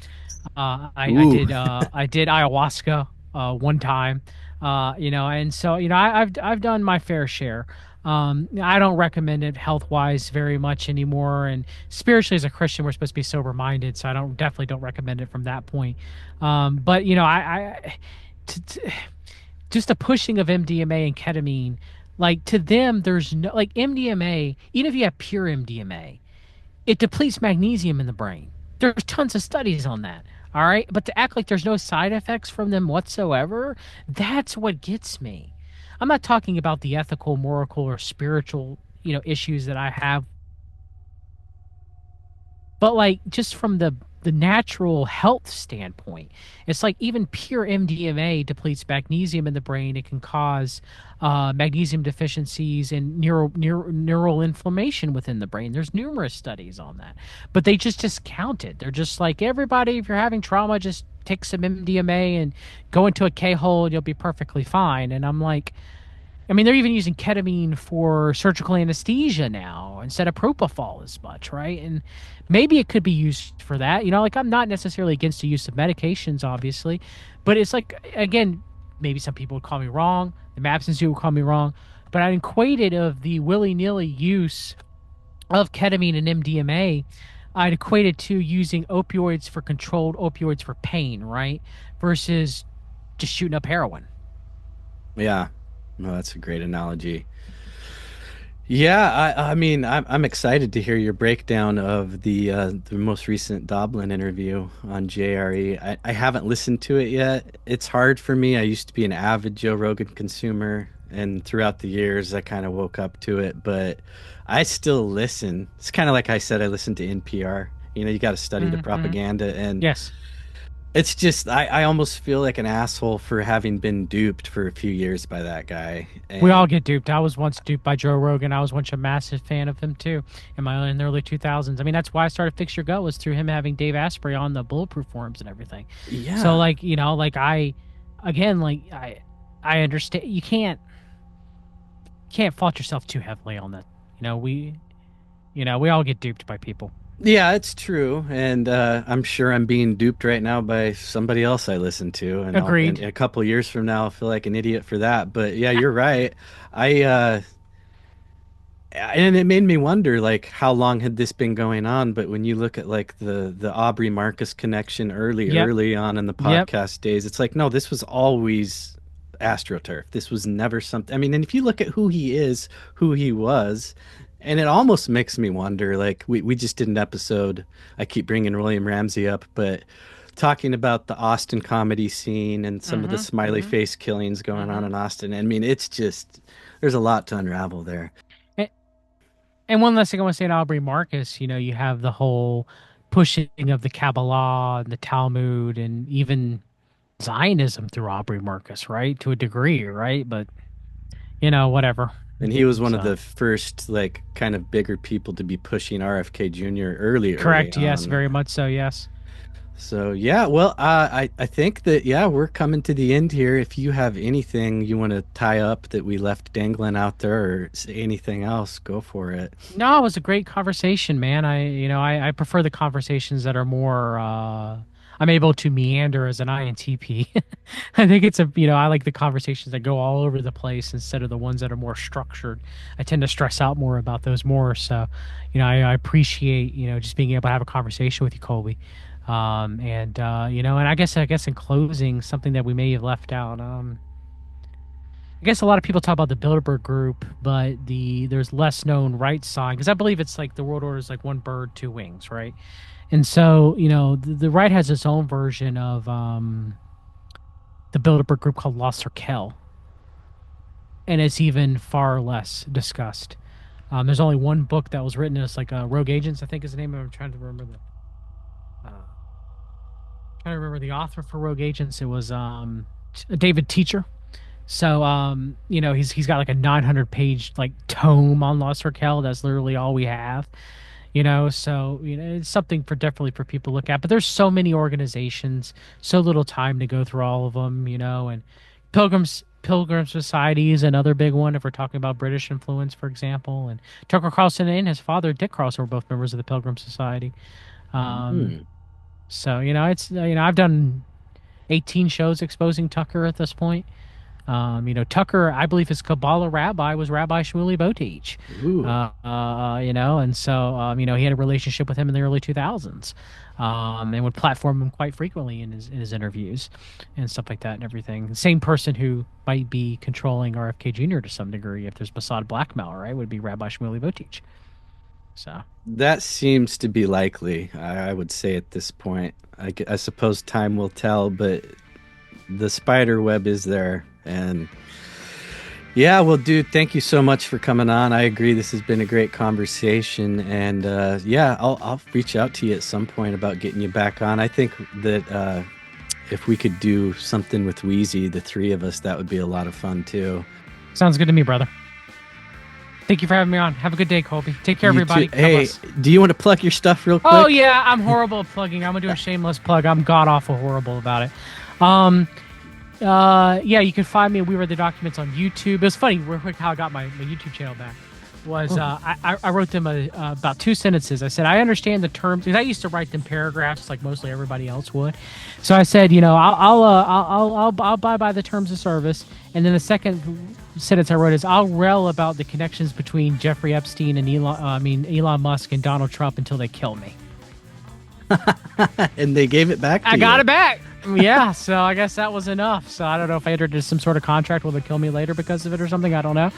I did ayahuasca one time. And so I've done my fair share. I don't recommend it health wise very much anymore. And spiritually, as a Christian, we're supposed to be sober minded, so I definitely don't recommend it from that point. But just a pushing of MDMA and ketamine, like to them, there's no like MDMA. Even if you have pure MDMA, it depletes magnesium in the brain. There's tons of studies on that. All right, but to act like there's no side effects from them whatsoever, that's what gets me. I'm not talking about the ethical, moral, or spiritual, issues that I have, but like just from the natural health standpoint, it's like even pure MDMA depletes magnesium in the brain. It can cause magnesium deficiencies and neural inflammation within the brain. There's numerous studies on that, but they just discount it. They're just like, everybody, if you're having trauma, just take some MDMA and go into a K-hole and you'll be perfectly fine. And I'm like, I mean, they're even using ketamine for surgical anesthesia now instead of propofol as much, right? And maybe it could be used for that. Like I'm not necessarily against the use of medications, obviously, but it's like, again, maybe some people would call me wrong. The Maps Institute would call me wrong, but I equated of the willy-nilly use of ketamine and MDMA. I'd equate it to using opioids for controlled opioids for pain, right? Versus just shooting up heroin. Yeah. No, that's a great analogy. Yeah, I mean, I'm excited to hear your breakdown of the most recent Doblin interview on JRE. I haven't listened to it yet. It's hard for me. I used to be an avid Joe Rogan consumer. and throughout the years, I kind of woke up to it. But I still listen. It's kind of like I said, I listen to NPR. You know, you got to study the Mm-hmm. propaganda, and Yes. it's just I almost feel like an asshole for having been duped for a few years by that guy. We all And get duped. I was once duped by Joe Rogan. I was once a massive fan of him too in the early 2000s. I mean, that's why I started Fix Your Gut was through him having Dave Asprey on the Bulletproof forums and everything. So yeah, like, like again, like I understand you can't fault yourself too heavily on that. You know, we all get duped by people. yeah, it's true, and I'm sure I'm being duped right now by somebody else I listen to, and I'll in Agreed. a couple years from now I'll feel like an idiot for that. But yeah, you're right. I and it made me wonder like how long had this been going on? But when you look at like the Aubrey Marcus connection Yep. early on in the Yep. podcast days, it's like no, this was always AstroTurf. This was never something. I mean, and if you look at who he is, who he was, and it almost makes me wonder. Like we just did an episode. I keep bringing William Ramsey up, but talking about the Austin comedy scene and some of the Mm-hmm. smiley Mm-hmm. face killings going on Mm-hmm. in Austin. I mean, it's just there's a lot to unravel there. And, and one last thing I want to say to Aubrey Marcus, you have the whole pushing of the Kabbalah and the Talmud and even Zionism through Aubrey Marcus, right? To a degree, right? But whatever. And he was one of So the first, like, kind of bigger people to be pushing RFK Jr. early correct, yes, on. very much so, yes. So yeah, well, I think that yeah, we're coming to the end here. If you have anything you want to tie up that we left dangling out there, or anything else, go for it. No, it was a great conversation, man. I prefer the conversations that are more I'm able to meander as an INTP. I think I like the conversations that go all over the place instead of the ones that are more structured. I tend to stress out more about those more. So, I appreciate, just being able to have a conversation with you, Colby. And I guess in closing, something that we may have left out. I guess a lot of people talk about the Bilderberg Group, but there's less known right side because I believe it's like the world order is like one bird, two wings, right? And so the right has its own version of the Bilderberg Group called Lost Raquel, and it's even far less discussed. There's only one book that was written as like Rogue Agents, I think is the name of it. I'm trying to remember the author for Rogue Agents. It was David Teacher. So he's got like a 900 page like tome on Lost Raquel. That's literally all we have. So it's something for definitely for people to look at. But there's so many organizations, so little time to go through all of them. And Pilgrim Society is another big one if we're talking about British influence, for example. And Tucker Carlson and his father Dick Carlson were both members of the Pilgrim Society. Um, Hmm. so it's I've done 18 shows exposing Tucker at this point. Tucker, I believe his Kabbalah rabbi was Rabbi Shmuley Boteach. Ooh. And so he had a relationship with him in the early 2000s, and would platform him quite frequently in his interviews and stuff like that and everything. Same person who might be controlling RFK Jr. to some degree if there's Mossad blackmail, right? Would be Rabbi Shmuley Boteach. So That seems to be likely, I would say at this point. I suppose time will tell, but the spider web is there. And yeah, well, dude, thank you so much for coming on. I agree. This has been a great conversation. And yeah, I'll reach out to you at some point about getting you back on. I think that if we could do something with Wheezy, the three of us, that would be a lot of fun too. sounds good to me, brother. Thank you for having me on. Have a good day, Colby. Take care, You everybody. too. Hey, do you want to plug your stuff real quick? Oh yeah, I'm horrible at plugging. I'm gonna do a shameless plug. I'm god awful horrible about it. Yeah, you can find me at We Read the Documents on YouTube. It was funny, real quick, how I got my YouTube channel back. Was I wrote them about 2 sentences. I said I understand the terms because I used to write them paragraphs like mostly everybody else would. So I said, I'll abide by the terms of service. And then the second sentence I wrote is I'll rail about the connections between Jeffrey Epstein and Elon Musk and Donald Trump until they kill me. And they gave it back to I you. got it back. Yeah, so I guess that was enough. So I don't know if I entered into some sort of contract will they kill me later because of it or something. I don't know.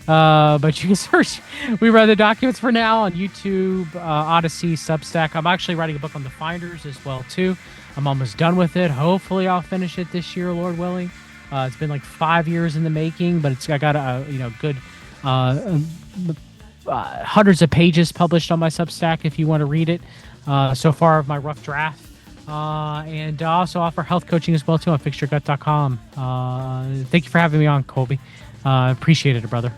But you can search We Read the Documents for now on YouTube, Odyssey, Substack. I'm actually writing a book on the Finders as well too. I'm almost done with it. Hopefully I'll finish it this year, Lord willing. It's been like 5 years in the making, but I got a good hundreds of pages published on my Substack if you want to read it. So far of my rough draft. And I also offer health coaching as well too on fixyourgut.com. Thank you for having me on, Colby. Appreciate it, brother.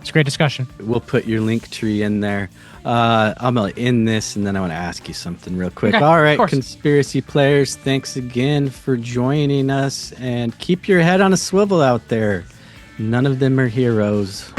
It's a great discussion. We'll put your link tree in there. I'm gonna end this, and then I want to ask you something real quick. Okay, all right, of course. conspiracy players, thanks again for joining us, and keep your head on a swivel out there. None of them are heroes.